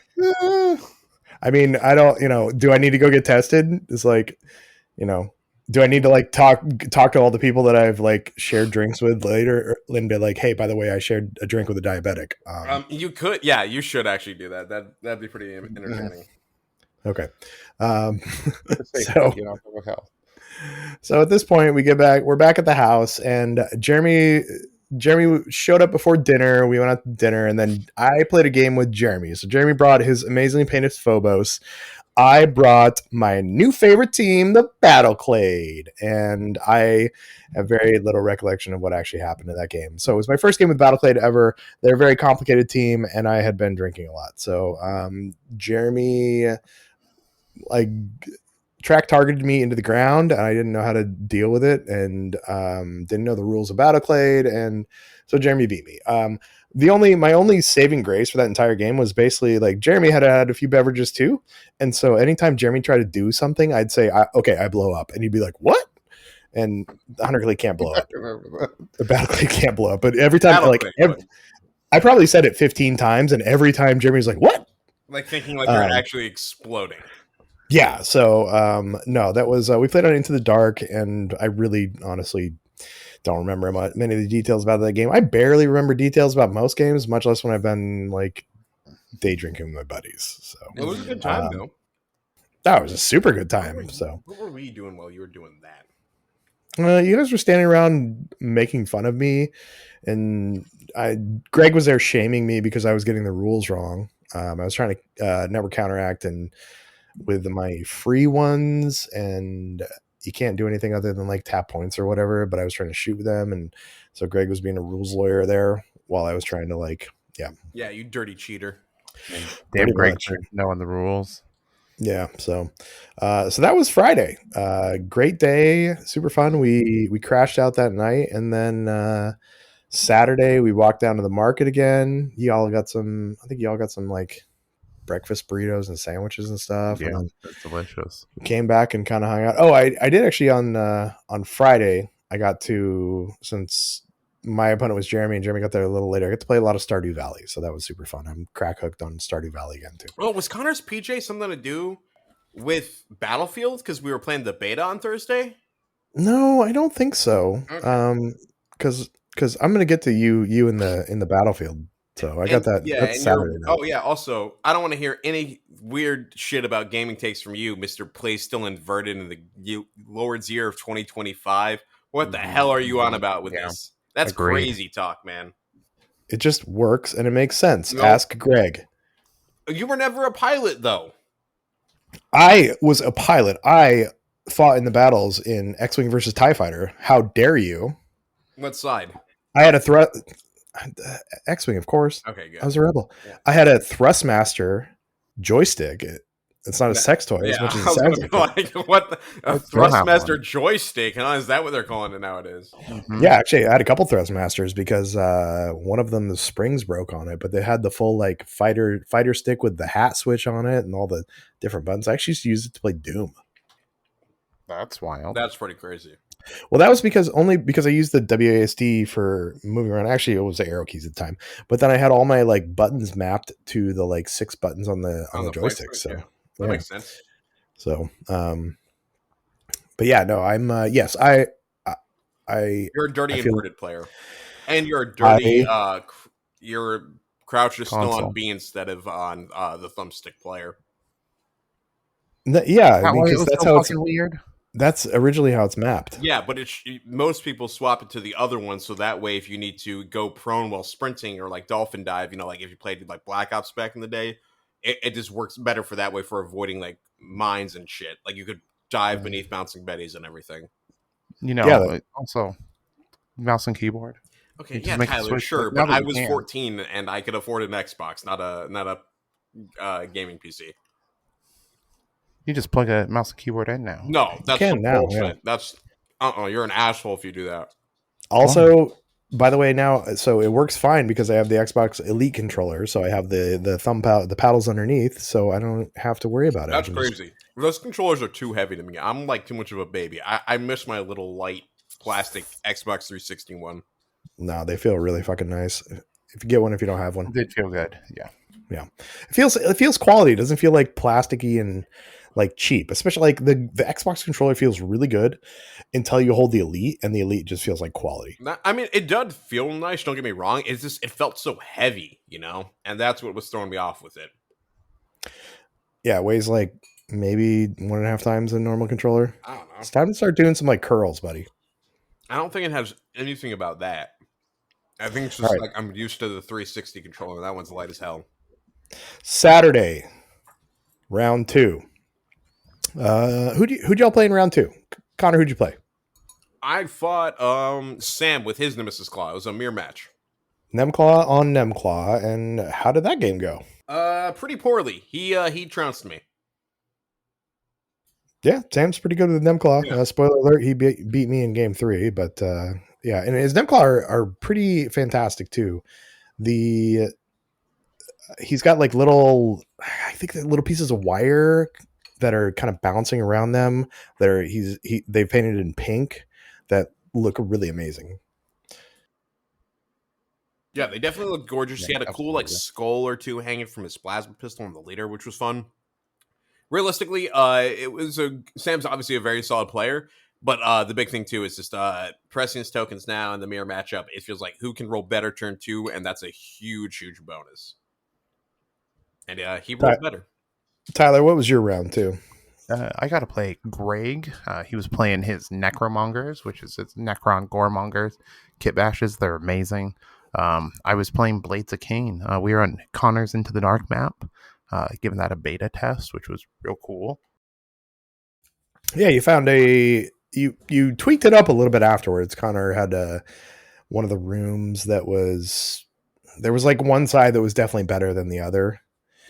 I mean, I don't. Do I need to go get tested? It's like, Do I need to like talk to all the people that I've like shared drinks with later and be like, hey, by the way, I shared a drink with a diabetic? You could, yeah, you should actually do that. That'd be pretty entertaining. Okay. So, So at this point, we're back at the house, and Jeremy showed up before dinner. We went out to dinner, and then I played a game with Jeremy. So Jeremy brought his amazingly painted Phobos. I brought my new favorite team, the Battleclade, and I have very little recollection of what actually happened in that game. So it was my first game with Battleclade ever. They're a very complicated team, and I had been drinking a lot. So Jeremy like track targeted me into the ground, and I didn't know how to deal with it, and didn't know the rules of Battleclade, and so Jeremy beat me. My only saving grace for that entire game was basically like Jeremy had a few beverages too, and so anytime Jeremy tried to do something, I'd say, "Okay, I blow up," and he'd be like, "What?" And the Hunter Clay can't blow up. The Battleclade can't blow up, but every time, I probably said it 15 times, and every time Jeremy's like, "What?" Like thinking like you're actually exploding. Yeah, so no, that was we played on Into the Dark, and I really honestly don't remember many of the details about that game. I barely remember details about most games, much less when I've been like day drinking with my buddies. So it was a good time though. That was a super good time. What were we doing while you were doing that? You guys were standing around making fun of me, and Greg was there shaming me because I was getting the rules wrong. I was trying to network counteract and with my free ones, and you can't do anything other than like tap points or whatever, but I was trying to shoot them, and so Greg was being a rules lawyer there while I was trying to yeah, you dirty cheater. Damn Greg knowing the rules. Yeah, so that was Friday. Great day, super fun. We crashed out that night, and then Saturday we walked down to the market again. I think y'all got some like breakfast burritos and sandwiches and stuff. Yeah, and that's delicious. Came back and kind of hung out. Oh, I did actually on Friday. I got to, since my opponent was Jeremy and Jeremy got there a little later, I got to play a lot of Stardew Valley, so that was super fun. I'm crack hooked on Stardew Valley again too. Oh, was Connor's PJ something to do with Battlefield because we were playing the beta on Thursday? No, I don't think so. Okay. Because I'm gonna get to you in the Battlefield. So I got that. Yeah, that's Saturday night. Oh yeah. Also, I don't want to hear any weird shit about gaming takes from you, Mister Play Still Inverted in the Lord's Year of 2025. What the hell are you on about with this? That's crazy talk, man. It just works and it makes sense. Nope. Ask Greg. You were never a pilot, though. I was a pilot. I fought in the battles in X-Wing versus TIE Fighter. How dare you? What side? I had a X-Wing, of course. Okay, good. I was a rebel. Yeah. I had a Thrustmaster joystick. It's not a sex toy as much as it sounds like. What? A Thrustmaster joystick? Huh? Is that what they're calling it nowadays? Mm-hmm. Yeah, actually, I had a couple Thrustmasters because one of them, the springs broke on it, but they had the full like fighter stick with the hat switch on it and all the different buttons. I actually used to use it to play Doom. That's wild. That's pretty crazy. Well, that was because I used the WASD for moving around. Actually, it was the arrow keys at the time, but then I had all my like buttons mapped to the like 6 buttons on the joystick. So that makes sense. So, but yeah, no, I'm yes, you're a dirty inverted player, and you're a dirty your crouch is still on B instead of on the thumbstick player. Yeah, because that's how it's weird. That's originally how it's mapped. Yeah, but most people swap it to the other one, so that way if you need to go prone while sprinting or like dolphin dive, like if you played like Black Ops back in the day, it just works better for that way for avoiding like mines and shit. Like you could dive beneath bouncing betties and everything. Also mouse and keyboard. Okay, yeah, Tyler, sure, but I was 14 and I could afford an Xbox, not a gaming PC. You just plug a mouse and keyboard in now. No, that's bullshit. Yeah. That's you're an asshole if you do that. Also, by the way, now so it works fine because I have the Xbox Elite controller, so I have the the paddles underneath, so I don't have to worry about it. That's crazy. Those controllers are too heavy to me. I'm like too much of a baby. I miss my little light plastic Xbox 360 one. No, they feel really fucking nice. If you get one, if you don't have one, they feel good. Yeah. It feels quality. It doesn't feel like plasticky and like cheap, especially like the Xbox controller feels really good until you hold the Elite, and the Elite just feels like quality. I mean, it does feel nice. Don't get me wrong. It's just it felt so heavy, and that's what was throwing me off with it. Yeah, it weighs like maybe 1.5 times a normal controller. I don't know. It's time to start doing some like curls, buddy. I don't think it has anything about that. I think it's All just right. like I'm used to the 360 controller. That one's light as hell. Saturday, round 2. Who'd y'all play in round 2? Connor, who'd you play? I fought Sam with his Nemesis Claw. It was a mirror match. Nemclaw on Nemclaw, and how did that game go? Pretty poorly. He trounced me. Yeah, Sam's pretty good with Nemclaw. Yeah. Spoiler alert, he beat me in game 3, but yeah, and his Nemclaw are pretty fantastic too. He's got like little, I think little pieces of wire that are kind of bouncing around them. They've painted in pink that look really amazing. Yeah, they definitely look gorgeous. Yeah, he had a cool like absolutely. skull or two hanging from his plasma pistol on the leader, which was fun. Realistically, Sam's obviously a very solid player, but the big thing too is just pressing his tokens now in the mirror matchup. It feels like who can roll better turn 2, and that's a huge bonus. And he rolled better. Tyler, what was your round 2? I got to play Greg. He was playing his Necromongers, which is his Necron Goremongers. Kit bashes, they're amazing. I was playing Blades of Cain. We were on Connor's Into the Dark map, giving that a beta test, which was real cool. Yeah, you found you tweaked it up a little bit afterwards. Connor had one of the rooms there was like one side that was definitely better than the other.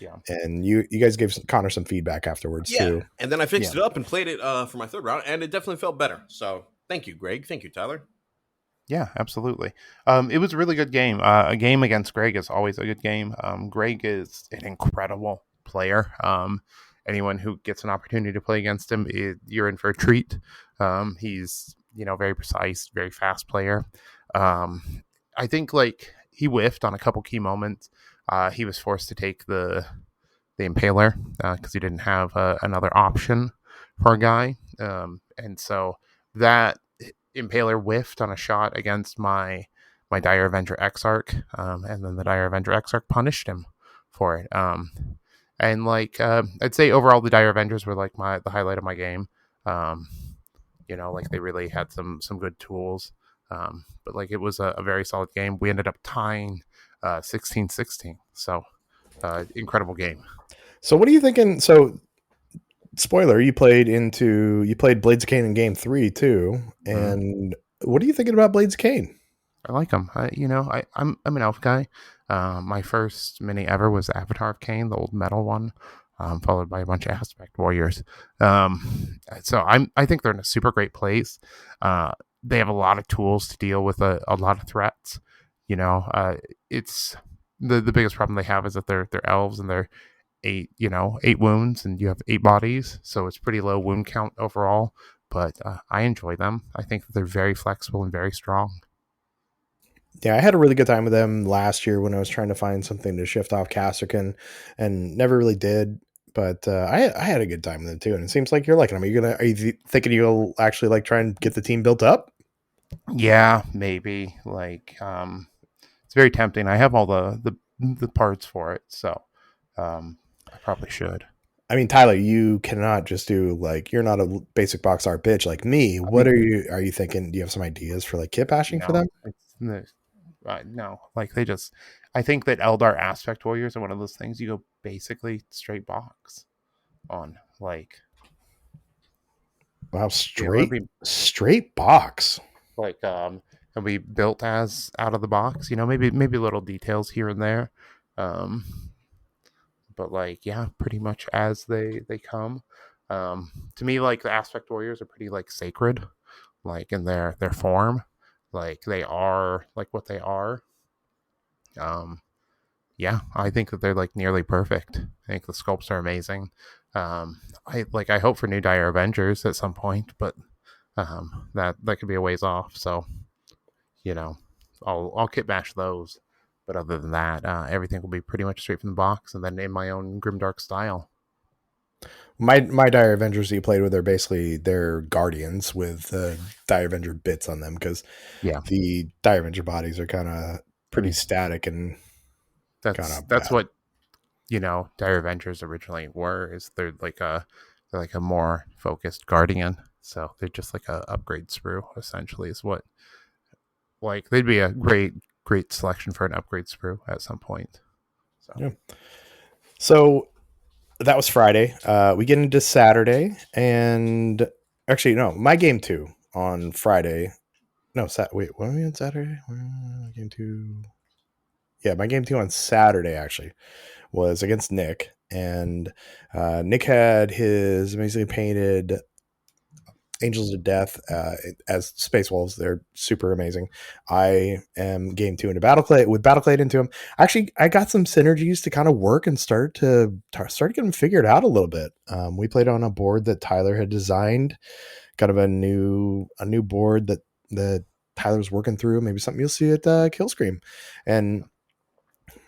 Yeah, and you guys gave Connor some feedback afterwards too. And then I fixed it up and played it for my third round, and it definitely felt better. So thank you, Greg. Thank you, Tyler. Yeah, absolutely. It was a really good game. A game against Greg is always a good game. Greg is an incredible player. Anyone who gets an opportunity to play against him, you're in for a treat. He's very precise, very fast player. I think like he whiffed on a couple key moments. He was forced to take the Impaler because he didn't have another option for a guy, and so that Impaler whiffed on a shot against my Dire Avenger Exarch, and then the Dire Avenger Exarch punished him for it. And like I'd say overall, the Dire Avengers were like the highlight of my game. Like they really had some good tools. But like it was a very solid game. We ended up tying 16-16. So incredible game. So what are you thinking? So spoiler, you played Blades of Cain in game 3 too. And what are you thinking about Blades of Cain? I like them. I'm an elf guy. My first mini ever was Avatar of Cain, the old metal one, followed by a bunch of Aspect Warriors. So I think they're in a super great place. They have a lot of tools to deal with a lot of threats. It's the biggest problem they have is that they're elves and they're 8 wounds and you have 8 bodies, so it's pretty low wound count overall. But I enjoy them. I think that they're very flexible and very strong. Yeah, I had a really good time with them last year when I was trying to find something to shift off Casterkin, and never really did. But I had a good time with them too, and it seems like you're liking them. Are you thinking you'll actually like try and get the team built up? Yeah, maybe. Like, it's very tempting. I have all the parts for it, so I probably should. I mean, Tyler, you cannot just do like you're not a basic box art bitch like me. What are you thinking? Do you have some ideas for like kit bashing for them? No, like I think that Eldar Aspect Warriors are one of those things you go basically straight box on. Like, wow, straight box. Like, and we built as out of the box. Maybe little details here and there. But like, yeah, pretty much as they come. To me, like the Aspect Warriors are pretty like sacred, like in their form, like they are like what they are. Yeah, I think that they're like nearly perfect. I think the sculpts are amazing. I hope for new Dire Avengers at some point, but that could be a ways off. So, I'll kit bash those. But other than that, everything will be pretty much straight from the box, and then in my own grimdark style. My Dire Avengers that you played with are basically their guardians with Dire Avenger bits on them, because Yeah, the Dire Avenger bodies are kind of I pretty mean static and kind of that's bad. what Dire Avengers originally were. Is they're like a more focused guardian, so they're just like a upgrade sprue essentially. Is what like they'd be a great selection for an upgrade sprue at some point. So Yeah. So that was Friday. We get into Saturday, and actually, no, my game two on Friday. No, wait, what are we on Saturday? Game two. Yeah, my game two on Saturday actually was against Nick, and Nick had his amazingly painted Angels of Death as Space Wolves. They're super amazing. I am game two into Battleclade with Battleclade into them. Actually, I got some synergies to kind of work and start to get them figured out a little bit. We played on a board that Tyler had designed, kind of a new board that Tyler's working through. Maybe something you'll see at Killscream, and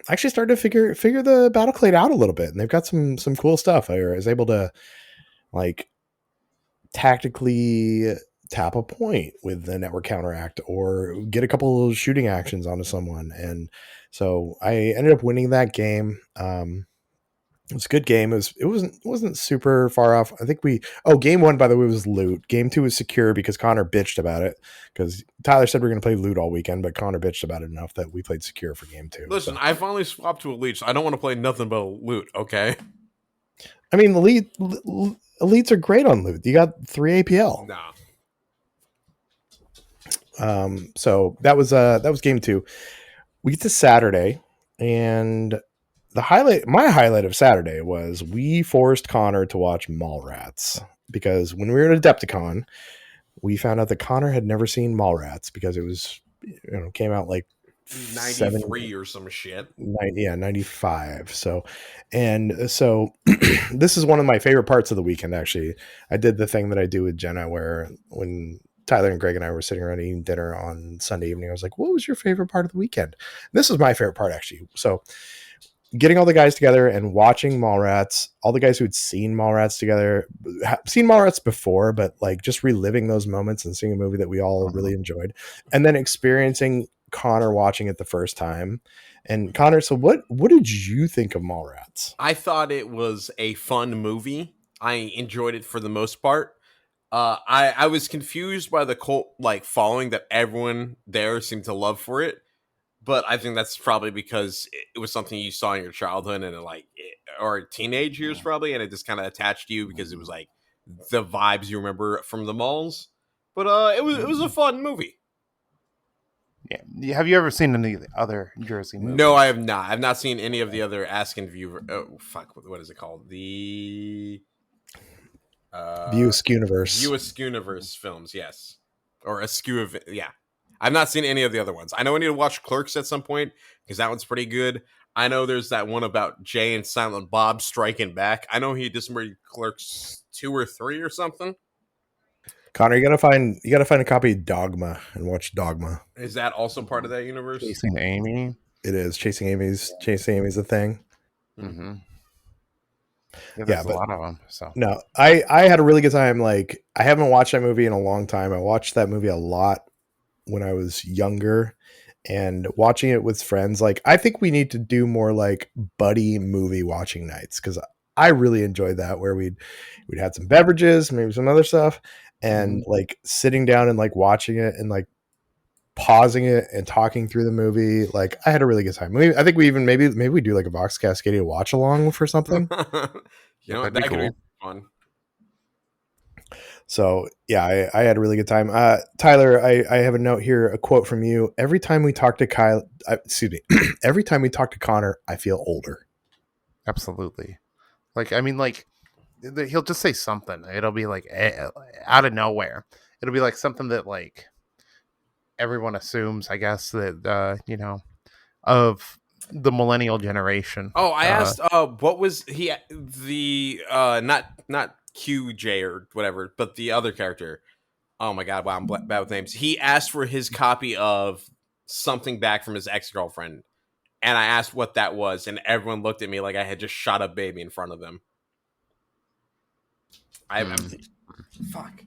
I actually started to figure the Battleclade out a little bit, and they've got some cool stuff. I was able to like tactically tap a point with the network counteract or get a couple of shooting actions onto someone. And so I ended up winning that game. It was a good game. It wasn't super far off. I think game one, by the way, was loot. Game two was secure because Connor bitched about it, because Tyler said we are going to play loot all weekend, but Connor bitched about it enough that we played secure for game two. Listen, So. I finally swapped to Elite, so I don't want to play nothing but loot, okay? I mean, elites are great on loot. You got 3 APL. Nah. So that was game two. We get to Saturday, and my highlight of Saturday was we forced Connor to watch Mallrats, because when we were at Adepticon, we found out that Connor had never seen Mallrats because it was, came out like 93 or some shit. 95. So this is one of my favorite parts of the weekend. Actually, I did the thing that I do with Jenna, where when Tyler and Greg and I were sitting around eating dinner on Sunday evening, I was like, what was your favorite part of the weekend? And this was my favorite part, actually. So getting all the guys together and watching Mallrats, all the guys who had seen Mallrats together, seen Mallrats before, but like just reliving those moments and seeing a movie that we all really enjoyed, and then experiencing Connor watching it the first time. And Connor, so what did you think of Mallrats? I thought it was a fun movie. I enjoyed it for the most part. I was confused by the cult following that everyone there seemed to love for it, but I think that's probably because it was something you saw in your childhood and or teenage years probably, and it just kind of attached to you because it was like the vibes you remember from the malls. But it was a fun movie. yeah, have you ever seen any of the other Jersey movies? No, I have not. I've not seen any of the other Ask and View. Oh fuck, what is it called? The View Askew-niverse. View Askew-niverse films, yes, or Askew. Yeah, I've not seen any of the other ones. I know I need to watch Clerks at some point because that one's pretty good. I know there's that one about Jay and Silent Bob striking back. I know he just made Clerks 2 or 3 or something. Connor, you gotta find a copy of Dogma and watch Dogma. Is that also part of that universe? Chasing Amy. It is. Chasing Amy's a thing. Mm-hmm. Yeah, there's a lot of them. So no, I had a really good time. Like, I haven't watched that movie in a long time. I watched that movie a lot when I was younger, and watching it with friends. Like, I think we need to do more like buddy movie watching nights, because I really enjoyed that, where we'd had some beverages, maybe some other stuff, and like sitting down and like watching it and like pausing it and talking through the movie. Like, I had a really good time. I think we even maybe we do like a Vox Cascadia watch along for something. That could be fun. So yeah, I had a really good time. Tyler, I have a note here, a quote from you. Every time we talk to every time we talk to Connor, I feel older. Absolutely. Like, I mean, like, he'll just say something. It'll be like out of nowhere. It'll be like something that like everyone assumes, I guess, that of the millennial generation. Oh, I asked what was the not QJ or whatever, but the other character. Oh my god, wow, I'm bad with names. He asked for his copy of something back from his ex-girlfriend, and I asked what that was, and everyone looked at me like I had just shot a baby in front of them. I'm fuck.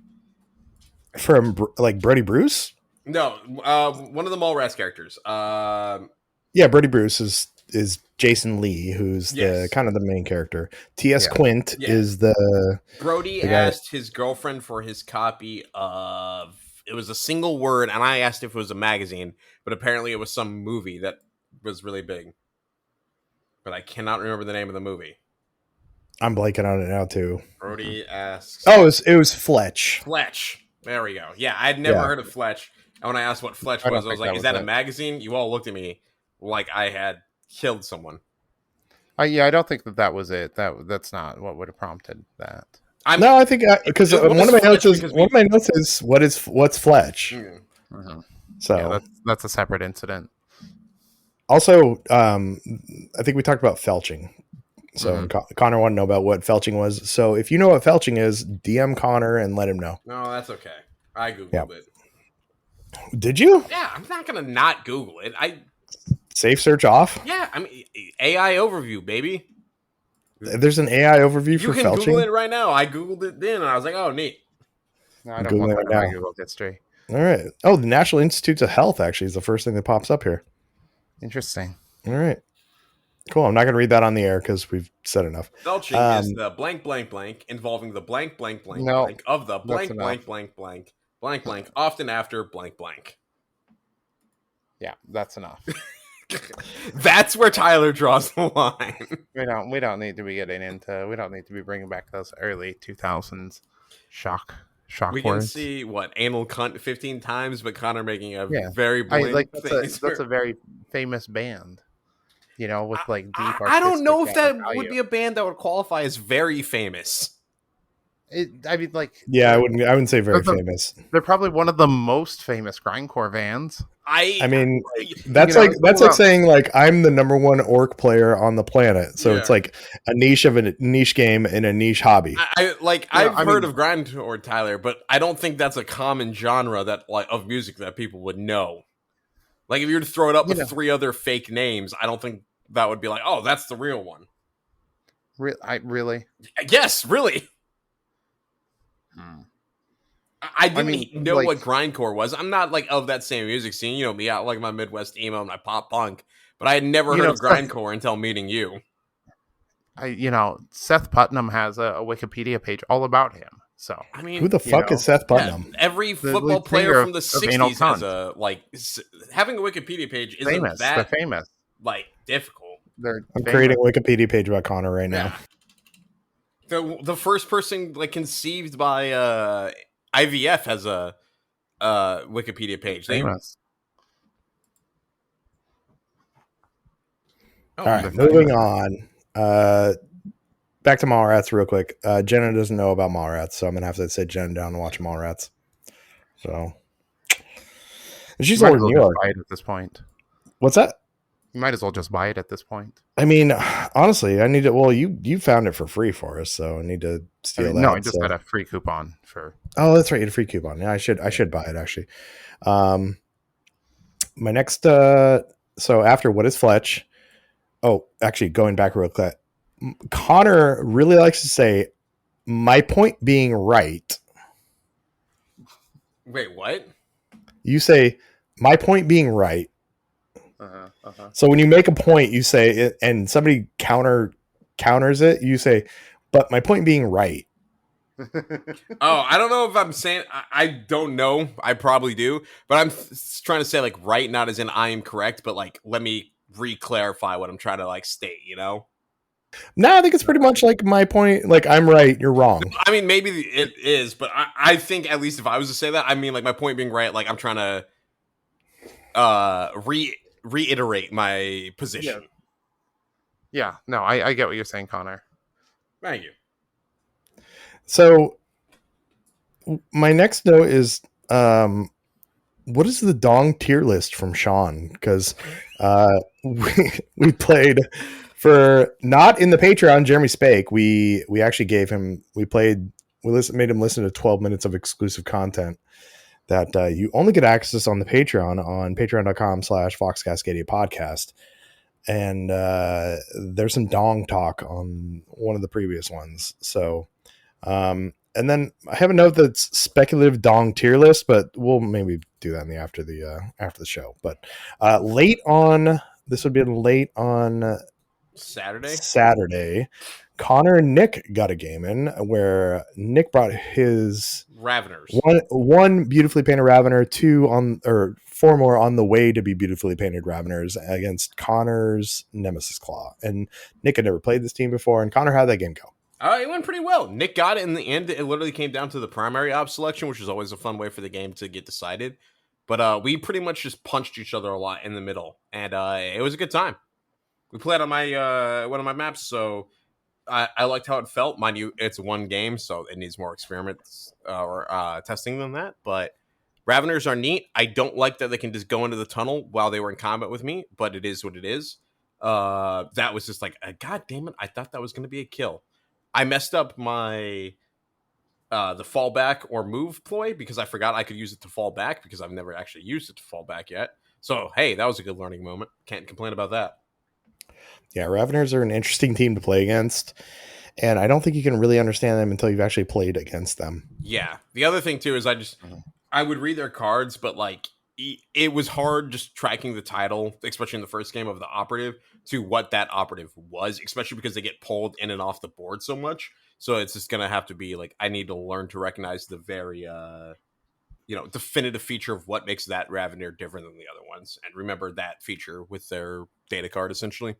From like Brody Bruce? No, one of the Mallrats characters. Yeah, Brody Bruce is Jason Lee, who's the Yes. kind of the main character. T.S. Yeah. Quint Yeah. is the Brody guy. asked his girlfriend for his copy of, it was a single word, and I asked if it was a magazine, but apparently it was some movie that was really big. But I cannot remember the name of the movie. I'm blanking on it now too. Brody asks. Oh, it was Fletch. Fletch. There we go. Yeah, I'd never heard of Fletch. And when I asked what Fletch was, I was like, is that a magazine? You all looked at me like I had killed someone. Yeah, I don't think that was it. That's not what would have prompted that. No, I think because one of my notes is what's Fletch. Mm-hmm. So yeah, that's a separate incident. Also, I think we talked about felching. So Connor wanted to know about what felching was. So if you know what felching is, DM Connor and let him know. No, that's okay. I Googled it. Did you? Yeah, I'm not going to not Google it. Safe search off? Yeah, I mean, AI overview, baby. There's an AI overview for felching? You can Google it right now. I Googled it then, and I was like, oh, neat. No, I don't want that in my Google history. All right. Oh, the National Institutes of Health actually is the first thing that pops up here. Interesting. All right. Cool. I'm not going to read that on the air because we've said enough. Felching is the blank, blank, blank, involving the blank, blank, blank, blank of the blank, blank, blank, blank, blank, blank, often after blank, blank. Yeah, that's enough. That's where Tyler draws the line. We don't need to be getting into. We don't need to be bringing back those early 2000s shock we words. Can see what anal cunt 15 times, but Connor making a very blatant that's a very famous band. You know, with like deep. I don't know if that would be a band that would qualify as very famous. I mean, like, yeah, I wouldn't say very famous. They're probably one of the most famous grindcore bands. I mean, that's like saying like I'm the number one orc player on the planet. So it's like a niche of a niche game and a niche hobby. I've heard of grindcore, Tyler, but I don't think that's a common genre that of music that people would know. Like if you were to throw it up with three other fake names, I don't think that would be like, oh, that's the real one. Really? Yes, really. I didn't know what grindcore was. I'm not like of that same music scene. You know me, I like my Midwest emo and my pop punk, but I had never heard of grindcore until meeting you. Seth Putnam has a Wikipedia page all about him. So I mean, who the fuck is Seth Putnam? Yeah, every football player from the '60s has a having a Wikipedia page isn't famous. That they're famous. Like difficult. I'm creating a Wikipedia page about Connor right now. The first person conceived by IVF has a Wikipedia page. Famous. All right, moving on. Back to Mallrats real quick. Jenna doesn't know about Mallrats, so I'm gonna have to sit Jenna down and watch Mallrats. So she's over in New York. Buy it at this point. What's that? You might as well just buy it at this point. I mean, honestly, I need to. Well, you found it for free for us, so I need to steal that. No, I just got a free coupon for. Oh, that's right, you had a free coupon. Yeah, I should buy it actually. My next. So after what is Fletch? Oh, actually, going back real quick, Connor really likes to say, "My point being right." Wait, what? You say, "My point being right." So when you make a point, you say it, and somebody counters it. You say, "But my point being right." Oh, I don't know if I'm saying. I don't know. I probably do, but I'm trying to say right, not as in I am correct, but let me re-clarify what I'm trying to state. You know? No, I think it's pretty much my point. I'm right, you're wrong. I mean, maybe it is, but I think at least if I was to say that, I mean, my point being right. I'm trying to reiterate my position. Yeah, no, I get what you're saying, Connor. Thank you. So my next note is what is the dong tier list from Sean? Because we played for not in the Patreon, Jeremy Spake. We actually gave him made him listen to 12 minutes of exclusive content that you only get access on the Patreon on patreon.com/Vox Coastcadia podcast. And there's some dong talk on one of the previous ones. So And then I have a note that's speculative dong tier list, but we'll maybe do that in the after the show. But late on, this would be late on Saturday. Connor and Nick got a game in where Nick brought his Raveners. One beautifully painted Ravener, four more on the way to be beautifully painted Raveners against Connor's Nemesis Claw. And Nick had never played this team before, and Connor, how'd that game go? It went pretty well. Nick got it in the end. It literally came down to the primary op selection, which is always a fun way for the game to get decided. But we pretty much just punched each other a lot in the middle, and it was a good time. We played on my one of my maps, so I liked how it felt. Mind you, it's one game, so it needs more experiments or testing than that. But Raveners are neat. I don't like that they can just go into the tunnel while they were in combat with me, but it is what it is. That was just like, God damn it, I thought that was going to be a kill. I messed up my the fallback or move ploy because I forgot I could use it to fall back because I've never actually used it to fall back yet. So, hey, that was a good learning moment. Can't complain about that. Yeah, Raveners are an interesting team to play against, and I don't think you can really understand them until you've actually played against them. Yeah. The other thing, too, is I would read their cards, but, like, it was hard just tracking the title, especially in the first game of the operative, to what that operative was, especially because they get pulled in and off the board so much. So it's just going to have to be, like, I need to learn to recognize the very, definitive feature of what makes that Ravener different than the other ones. And remember that feature with their data card, essentially.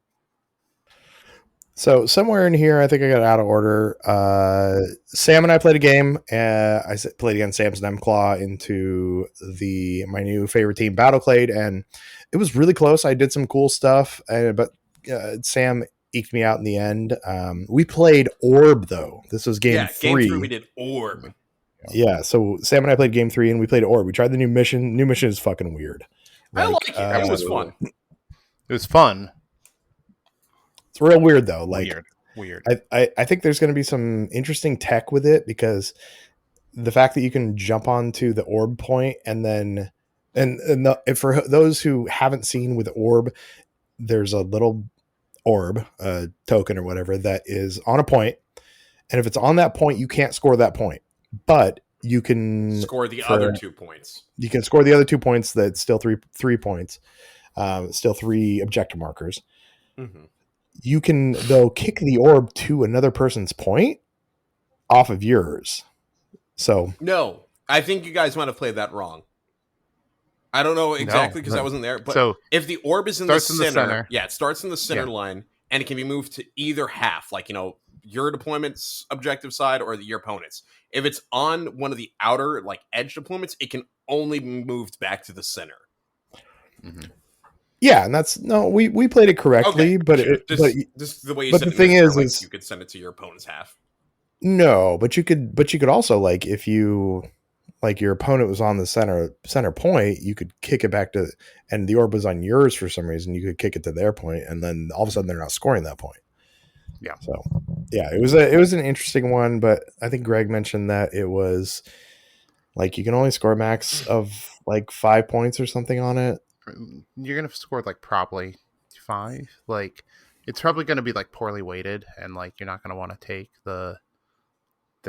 So somewhere in here, I think I got out of order. Sam and I played a game. I played against Sam's Nemclaw into my new favorite team, Battleclade, and it was really close. I did some cool stuff, but Sam eked me out in the end. We played Orb, though. This was game 3. Game 3, we did Orb. Yeah, so Sam and I played game 3, and we played Orb. We tried the new mission. New mission is fucking weird. I like it. It was fun. It was fun. It's real weird though. Like weird. I think there's going to be some interesting tech with it because the fact that you can jump onto the orb point and then and for those who haven't seen with Orb, there's a little orb, a token or whatever that is on a point, and if it's on that point, you can't score that point, but you can score the other 2 points. You can score the other 2 points. That's still three points. Still 3 objective markers. Mm-hmm. You can, though, kick the orb to another person's point off of yours. So no, I think you guys might have played that wrong. I don't know exactly because I wasn't there. But so if the orb is in the center, yeah, it starts in the center line, and it can be moved to either half, like, your deployment's objective side or your opponent's. If it's on one of the outer, like, edge deployments, it can only be moved back to the center. Mm-hmm. Yeah, and we played it correctly, okay, but sure. Just the way you said it. But the thing is you could send it to your opponent's half. No, but you could also, like, if you, like, your opponent was on the center point, you could kick it back to, and the orb was on yours for some reason, you could kick it to their point, and then all of a sudden they're not scoring that point. Yeah. So yeah, it was an interesting one, but I think Greg mentioned that it was like you can only score max of like 5 points or something on it. You're gonna score like probably 5. Like it's probably gonna be like poorly weighted, and like you're not gonna want to take the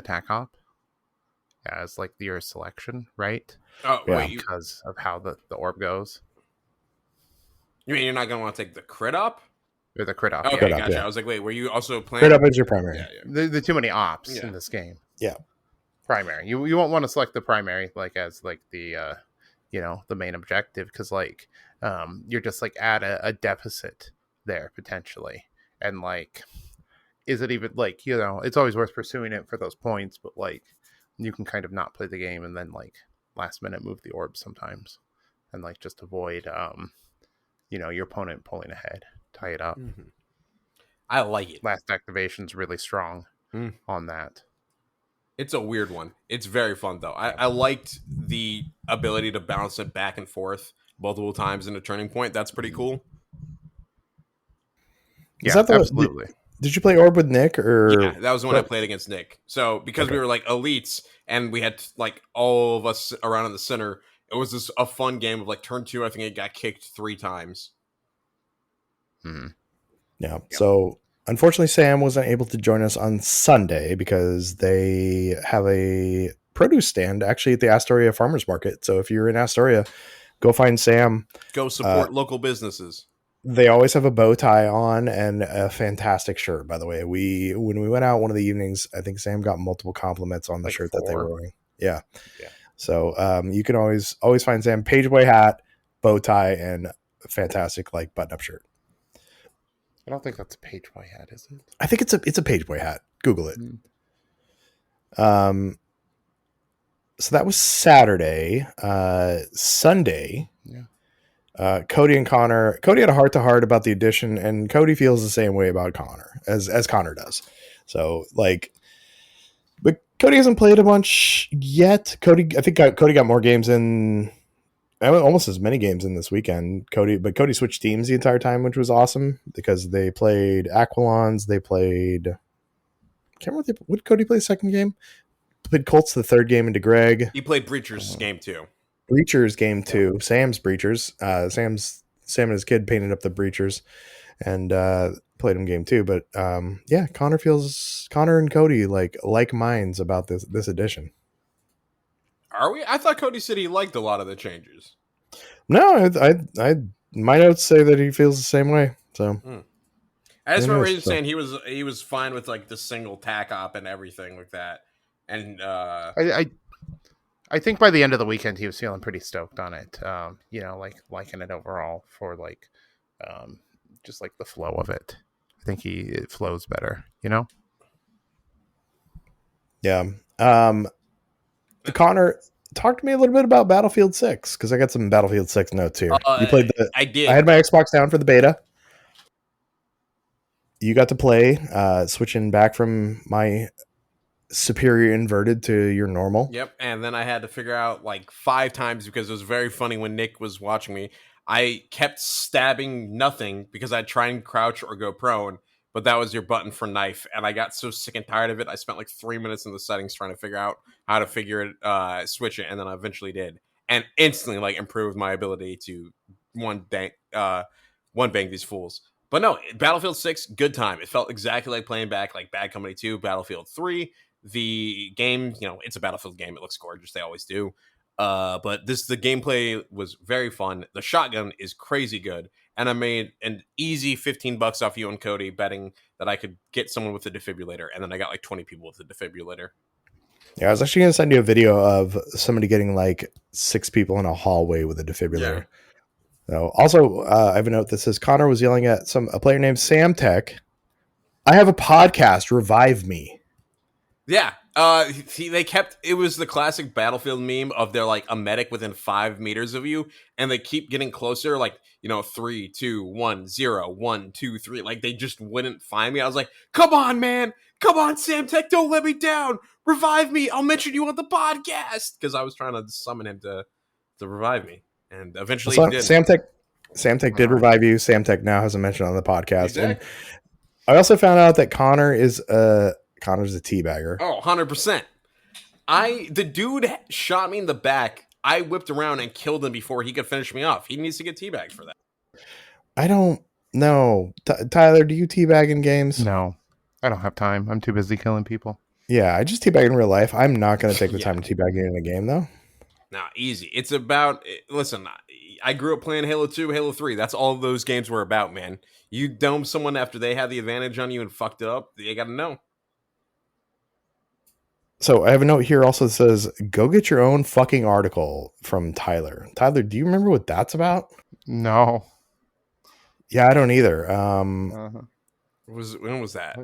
tac op as like your selection, right? Oh, yeah. Wait, because of how the orb goes. You mean you're not gonna want to take the crit op? Or the crit op. Okay, crit gotcha. Up, yeah. I was like, wait, were you also playing? Crit op is your primary. Yeah. There's too many ops in this game. Yeah. Primary. You won't want to select the primary like as like the the main objective, because like you're just like at a deficit there potentially, and like is it even like it's always worth pursuing it for those points, but like you can kind of not play the game and then like last minute move the orb sometimes and like just avoid your opponent pulling ahead, tie it up. Mm-hmm. I like it. Last activation's really strong on that. It's a weird one. It's very fun, though. I liked the ability to bounce it back and forth multiple times in a turning point. That's pretty cool. Yeah, absolutely. Did you play Orb with Nick? Or yeah, that was the one I played against Nick. So because we were like elites and we had like all of us around in the center, it was just a fun game of like turn 2. I think it got kicked 3 times. Mm-hmm. Yeah. So Unfortunately, Sam wasn't able to join us on Sunday because they have a produce stand actually at the Astoria Farmers Market. So if you're in Astoria, go find Sam. Go support local businesses. They always have a bow tie on and a fantastic shirt, by the way. When we went out one of the evenings, I think Sam got multiple compliments on the shirt that they were wearing. Yeah. So you can always find Sam, Pageboy hat, bow tie, and a fantastic like button-up shirt. I don't think that's a Pageboy hat, is it? I think it's a Pageboy hat. Google it. So that was Saturday. Sunday. Yeah. Cody and Connor. Cody had a heart-to-heart about the edition, and Cody feels the same way about Connor as Connor does. So but Cody hasn't played a bunch yet. I think Cody got more games in. Almost as many games in this weekend. Cody switched teams the entire time, which was awesome because they played Aquilons. They played. I can't remember what did Cody play the second game. Played Colts the third game into Greg. He played Breachers game 2. Breachers game 2. Sam's Breachers. Sam and his kid painted up the Breachers and played him game 2. But yeah, Connor and Cody like minds about this edition. Are we? I thought Cody said he liked a lot of the changes. No, my notes say that he feels the same way. So I just remember him saying he was fine with like the single tack op and everything like that. And I think by the end of the weekend he was feeling pretty stoked on it. Like liking it overall for just like the flow of it. I think it flows better. Yeah. Connor, talk to me a little bit about Battlefield 6 because I got some Battlefield 6 notes here. You played I did. I had my Xbox down for the beta. You got to play, switching back from my superior inverted to your normal. Yep, and then I had to figure out like 5 times because it was very funny when Nick was watching me. I kept stabbing nothing because I'd try and crouch or go prone, but that was your button for knife, and I got so sick and tired of it. I spent like 3 minutes in the settings trying to figure out how to switch it, and then I eventually did, and instantly like improved my ability to one bang these fools. But no, Battlefield 6, good time. It felt exactly like playing back like Bad Company 2, Battlefield 3. The game, it's a Battlefield game. It looks gorgeous. They always do. But the gameplay was very fun. The shotgun is crazy good. And I made an easy $15 off you and Cody betting that I could get someone with a defibrillator. And then I got like 20 people with a defibrillator. Yeah, I was actually going to send you a video of somebody getting like 6 people in a hallway with a defibrillator. Yeah. So also, I have a note that says Connor was yelling at a player named Sam Tech. I have a podcast. Revive me. Yeah. It was the classic Battlefield meme of they're like a medic within 5 meters of you, and they keep getting closer, like 3, 2, 1, 0, 1, 2, 3. Like they just wouldn't find me. I was like, come on, man, come on, Sam Tech, don't let me down. Revive me. I'll mention you on the podcast because I was trying to summon him to revive me, and eventually he did. Sam Tech did revive you. Sam Tech now has a mention on the podcast, exactly. And I also found out that Connor's a teabagger. Oh, 100%. The dude shot me in the back. I whipped around and killed him before he could finish me off. He needs to get teabagged for that. I don't know. Tyler, do you teabag in games? No, I don't have time. I'm too busy killing people. Yeah, I just teabag in real life. I'm not going to take the time to teabag in a game, though. Nah, easy. It's about... Listen, I grew up playing Halo 2, Halo 3. That's all those games were about, man. You dome someone after they had the advantage on you and fucked it up, you got to know. So I have a note here also that says, go get your own fucking article from Tyler. Tyler, do you remember what that's about? No. Yeah, I don't either. When was that?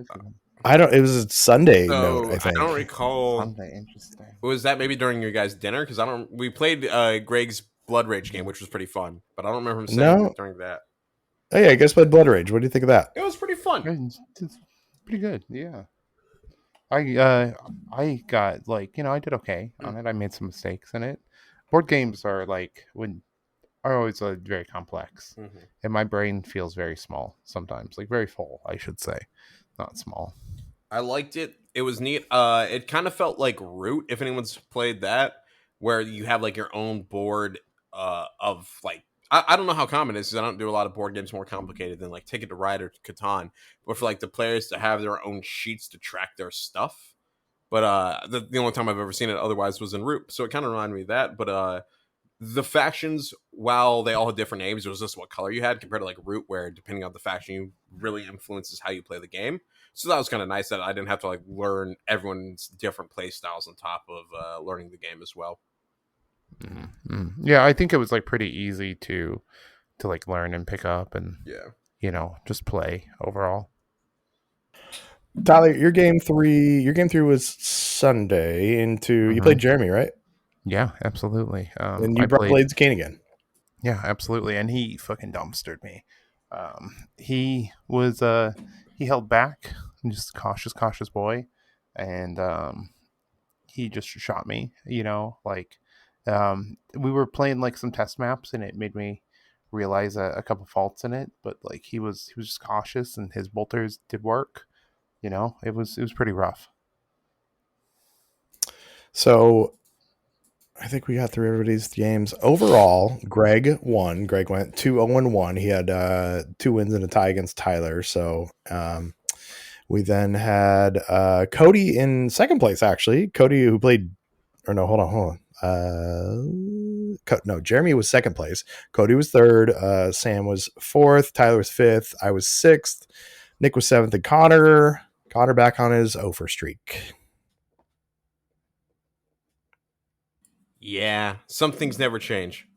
It was a Sunday note, I think. I don't recall. Sunday, interesting. Was that maybe during your guys' dinner? Because we played Greg's Blood Rage game, which was pretty fun, but I don't remember him saying during that. Oh yeah, I guess played Blood Rage. What do you think of that? It was pretty fun. It's pretty good, yeah. I got I did okay on it. I made some mistakes in it. Board games are always very complex, and my brain feels very small sometimes, very full, I should say, not small. I liked it. It was neat. It kind of felt like Root, if anyone's played that, where you have your own board of I don't know how common it is because I don't do a lot of board games more complicated than like Ticket to Ride or Catan, but for like the players to have their own sheets to track their stuff. But the only time I've ever seen it otherwise was in Root, so it kind of reminded me of that. But the factions, while they all had different names, it was just what color you had compared to like Root, where depending on the faction, you really influences how you play the game. So that was kind of nice that I didn't have to like learn everyone's different play styles on top of learning the game as well. Mm-hmm. Yeah, I think it was like pretty easy to like learn and pick up and just play overall. Tyler, your game three was Sunday into you played Jeremy, right? Yeah, absolutely. And you brought Blades Kane again. Yeah, absolutely. And he fucking dumpstered me. He was he held back, just cautious boy, and he just shot me, like we were playing like some test maps and it made me realize a couple faults in it, but like he was just cautious and his bolters did work. It was pretty rough. So I think we got through everybody's games. Overall, Greg won. Greg went 2-0-1. He had 2 wins and a tie against Tyler. So we then had Cody in second place, actually. Cody, who played... Or no, hold on. No, Jeremy was second place. Cody was third. Sam was fourth. Tyler was fifth. I was sixth. Nick was seventh. And Connor back on his 0-for streak. Yeah, some things never change.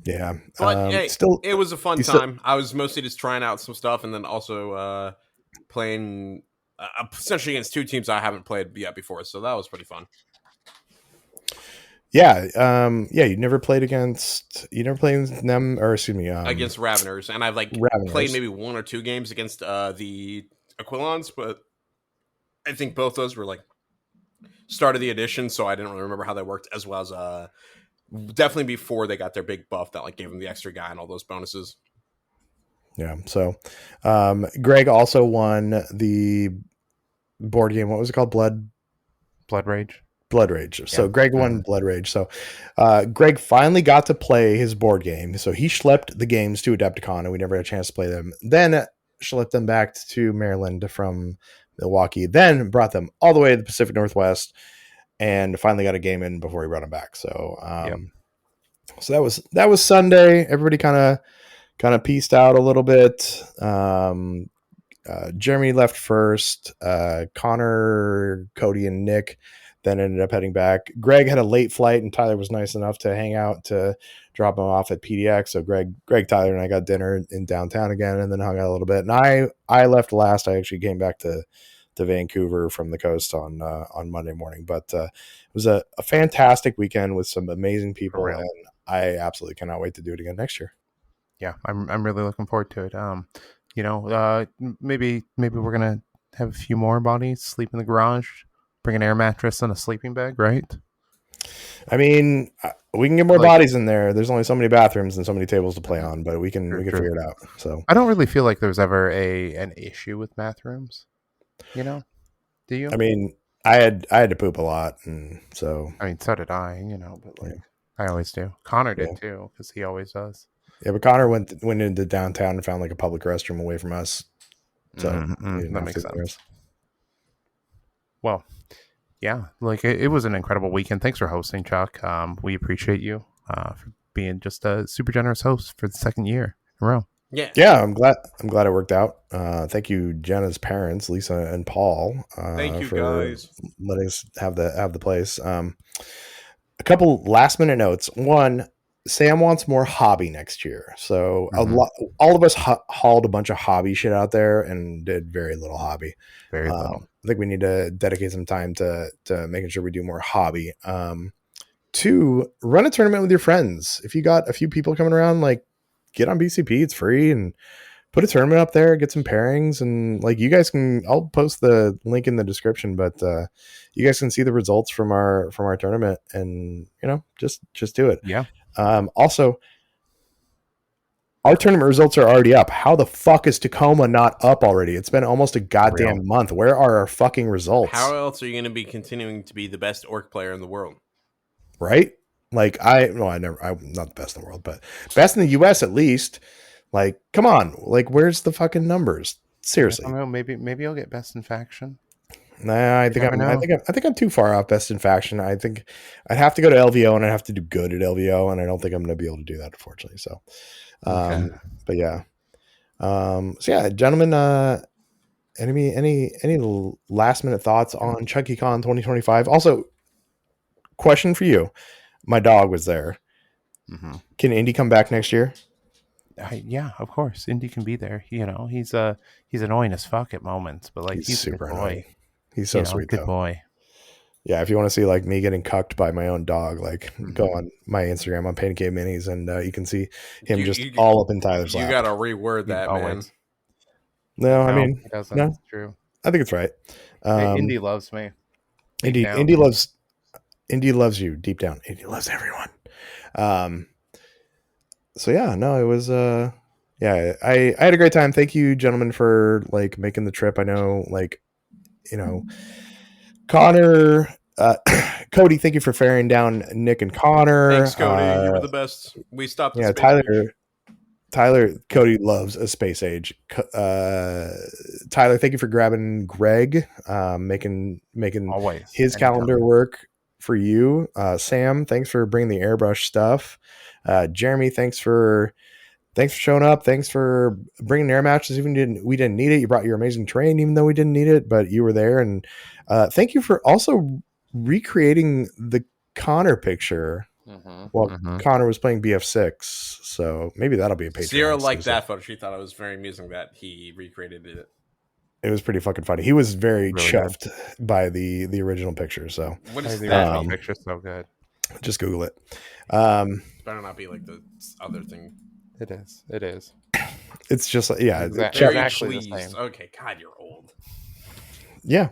Yeah. But hey, it was a fun time. I was mostly just trying out some stuff and then also playing essentially against 2 teams I haven't played yet before. So that was pretty fun. Yeah. You never played against them, or excuse me, against Raveners. And I've played maybe 1 or 2 games against the Aquilons, but I think both those were like start of the edition, so I didn't really remember how they worked as well as definitely before they got their big buff that like gave them the extra guy and all those bonuses. Yeah. So Greg also won the board game. What was it called? Blood Rage. Blood Rage. So Greg won Blood Rage. So Greg finally got to play his board game. So he schlepped the games to Adepticon and we never had a chance to play them. Then schlepped them back to Maryland from Milwaukee, then brought them all the way to the Pacific Northwest and finally got a game in before he brought them back. So so that was Sunday. Everybody kind of pieced out a little bit. Jeremy left first. Connor, Cody, and Nick then ended up heading back. Greg had a late flight, and Tyler was nice enough to hang out to drop him off at PDX. So Greg, Tyler, and I got dinner in downtown again, and then hung out a little bit. And I left last. I actually came back to Vancouver from the coast on Monday morning. But it was a fantastic weekend with some amazing people, and I absolutely cannot wait to do it again next year. Yeah, I'm really looking forward to it. Maybe we're gonna have a few more bodies sleep in the garage. Bring an air mattress and a sleeping bag, right? I mean, we can get more bodies in there. There's only so many bathrooms and so many tables to play on, but we can figure it out. So I don't really feel like there's ever an issue with bathrooms. Do you? I mean, I had to poop a lot, and so I mean, so did I. But I always do. Connor did too, because he always does. Yeah, but Connor went into downtown and found like a public restroom away from us. So that makes sense. Well, yeah, it was an incredible weekend. Thanks for hosting, Chuck. We appreciate you for being just a super generous host for the second year in a row. Yeah, I'm glad it worked out. Thank you, Jenna's parents, Lisa and Paul. Thank you, for guys. letting us have the place. A couple last minute notes. One, Sam wants more hobby next year. So all of us hauled a bunch of hobby shit out there and did very little hobby. Very little. I think we need to dedicate some time to making sure we do more hobby. 2, run a tournament with your friends. If you got a few people coming around, get on BCP, it's free, and put a tournament up there, get some pairings, and you guys can, I'll post the link in the description, but you guys can see the results from our tournament and just do it. Yeah. Also, our tournament results are already up. How the fuck is Tacoma not up already? It's been almost a goddamn month. Where are our fucking results? How else are you going to be continuing to be the best orc player in the world? Right? Like I'm not the best in the world, but best in the US at least. Like, come on, like where's the fucking numbers? I Seriously. don't know. Maybe I'll get best in faction. Nah, You never know. I think I'm too far off best in faction. I think I'd have to go to LVO and I'd have to do good at LVO, and I don't think I'm gonna be able to do that, unfortunately. So Okay. but yeah. So yeah, gentlemen, any last minute thoughts on Chuckie Con 2025? Also, question for you. My dog was there. Mm-hmm. Can Indy come back next year? Yeah, of course. Indy can be there. He's annoying as fuck at moments, but like He's he's a super good annoying. boy. He's so sweet Good though. boy. Yeah, if you want to see like me getting cucked by my own dog, like go on my Instagram on Pancake Minis, and you can see him just all up in Tyler's lap. You gotta reword that, man. No, I mean, he doesn't. no, It's true. I think it's right. Indy loves me. Indy loves you deep down. Indy loves everyone. So yeah, no, it was yeah, I had a great time. Thank you, gentlemen, for like making the trip. I know, like, you know, Connor, Cody, thank you for ferrying down Nick and Connor. Thanks, Cody. You were the best. We stopped. Yeah, Tyler, Cody loves A Space Age. Tyler, thank you for grabbing Greg, making Always his calendar work for you. Sam, thanks for bringing the airbrush stuff. Jeremy, thanks for showing up. Thanks for bringing air matches. We didn't need it. You brought your amazing terrain, even though we didn't need it, but you were there. And thank you for also recreating the Connor picture. Connor was playing BF6, so maybe that'll be a Patreon. Sierra liked that photo. She thought it was very amusing that he recreated it. It was pretty fucking funny. He was very really chuffed by the original picture. So what is the original picture? So good. Just Google it. Better not be like the other thing. It is. It's just yeah, exactly the same. Okay, God, you're old. Yeah.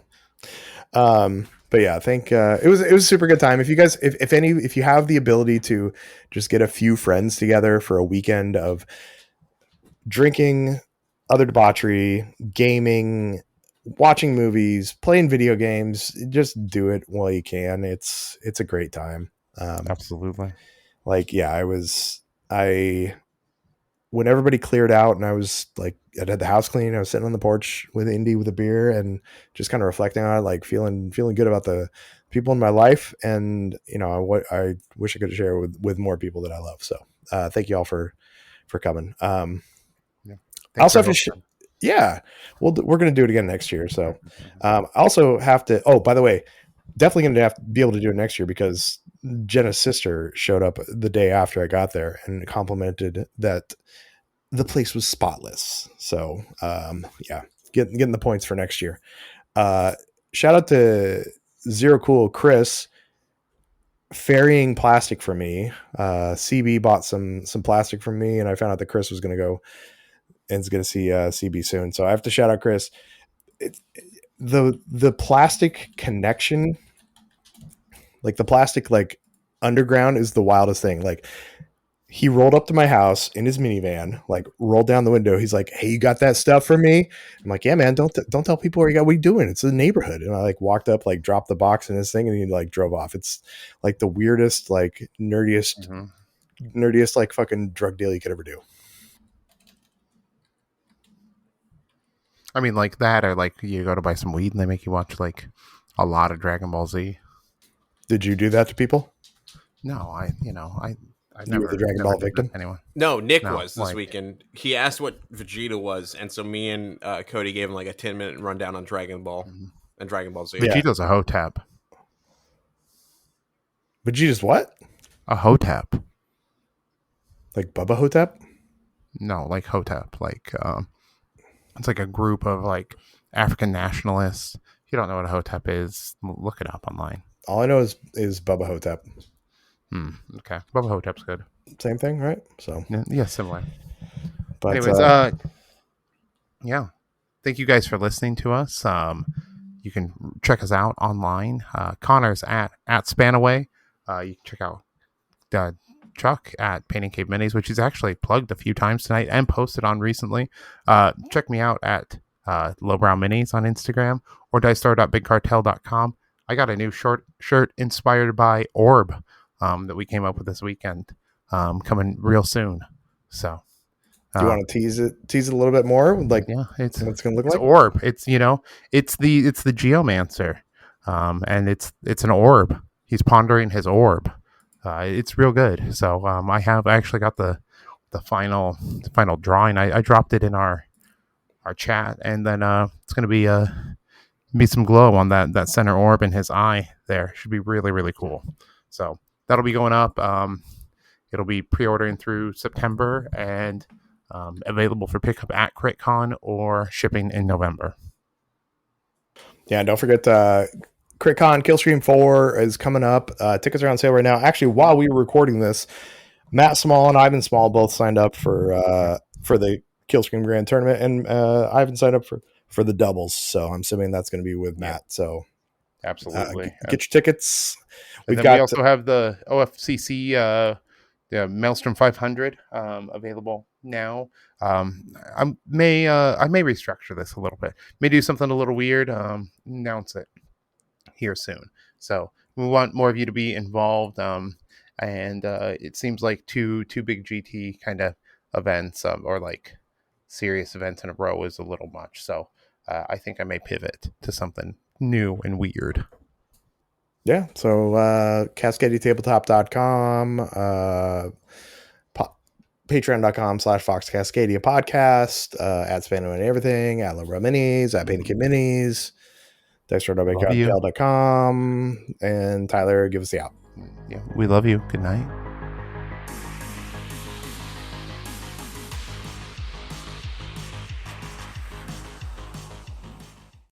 But yeah, I think it was a super good time. If you guys, if you have the ability to just get a few friends together for a weekend of drinking, other debauchery, gaming, watching movies, playing video games, just do it while you can. It's a great time. Absolutely. Like, yeah, when everybody cleared out and I was like, I had the house clean, I was sitting on the porch with Indy with a beer and just kind of reflecting on it, like feeling good about the people in my life. And, you know, what I wish I could share with more people that I love. So thank you all for coming. I also have to, we're going to do it again next year. So I also have to, by the way, definitely going to have to be able to do it next year because Jenna's sister showed up the day after I got there and complimented that the place was spotless. So, getting the points for next year. Shout out to Zero Cool Chris ferrying plastic for me. CB bought some plastic from me, and I found out that Chris was going to go and is going to see CB soon. So I have to shout out Chris. The plastic connection, like the plastic like underground, is the wildest thing. Like, he rolled up to my house in his minivan, like rolled down the window. He's like, "Hey, you got that stuff for me?" I'm like, "Yeah, man. Don't tell people where you got. What are you doing? It's a neighborhood." And I like walked up, like dropped the box in his thing, and he like drove off. It's like the weirdest, like nerdiest, like fucking drug deal you could ever do. I mean, like that, or like you go to buy some weed and they make you watch like a lot of Dragon Ball Z. Did you do that to people? No, I you were the Dragon Ball victim? Anyone? No, Nick was this weekend. He asked what Vegeta was, and so me and Cody gave him like a 10-minute rundown on Dragon Ball and Dragon Ball Z. Vegeta's a Hotep. Vegeta's what? A Hotep. Like Bubba Hotep? No, like Hotep. Like it's like a group of like African nationalists. If you don't know what a Hotep is, look it up online. All I know is Bubba Hotep. Okay. Bubba Hotep's good. Same thing, right? So yeah, similar. But anyways, yeah. Thank you guys for listening to us. You can check us out online. Connor's at Spanaway. You can check out Chuck at Painting Cave Minis, which he's actually plugged a few times tonight and posted on recently. Check me out at Lowbrow Minis on Instagram or dicestore.bigcartel.com. I got a new shirt inspired by Orb. that we came up with this weekend, coming real soon. So Do you want to tease it a little bit more? Like, yeah, it's what's it gonna look it's like? orb. It's it's the geomancer, and it's an orb. He's pondering his orb. It's real good. So I actually got the final drawing. I dropped it in our chat, and then it's gonna be some glow on that center orb in his eye. There should be really cool. So that'll be going up. It'll be pre-ordering through September and available for pickup at CRITCon or shipping in November. Yeah, and don't forget CRITCon Killstream 4 is coming up. Tickets are on sale right now. Actually, while we were recording this, Matt Small and Ivan Small both signed up for the Killstream Grand Tournament, and Ivan signed up for the doubles. So I'm assuming that's going to be with Matt. So absolutely, get your tickets. We also have the OFCC the Maelstrom 500 available now. I may restructure this a little bit. May do something a little weird. Announce it here soon. So we want more of you to be involved. And it seems like two big GT kind of events or like serious events in a row is a little much. So I think I may pivot to something new and weird. Yeah, so CascadiaTabletop.com, Patreon.com/Vox Cascadia podcast, at Spano and everything, at Lobra Minis, at Painted Kid Minis, Dexter.com, and Tyler, give us the out. Yeah, we love you. Good night.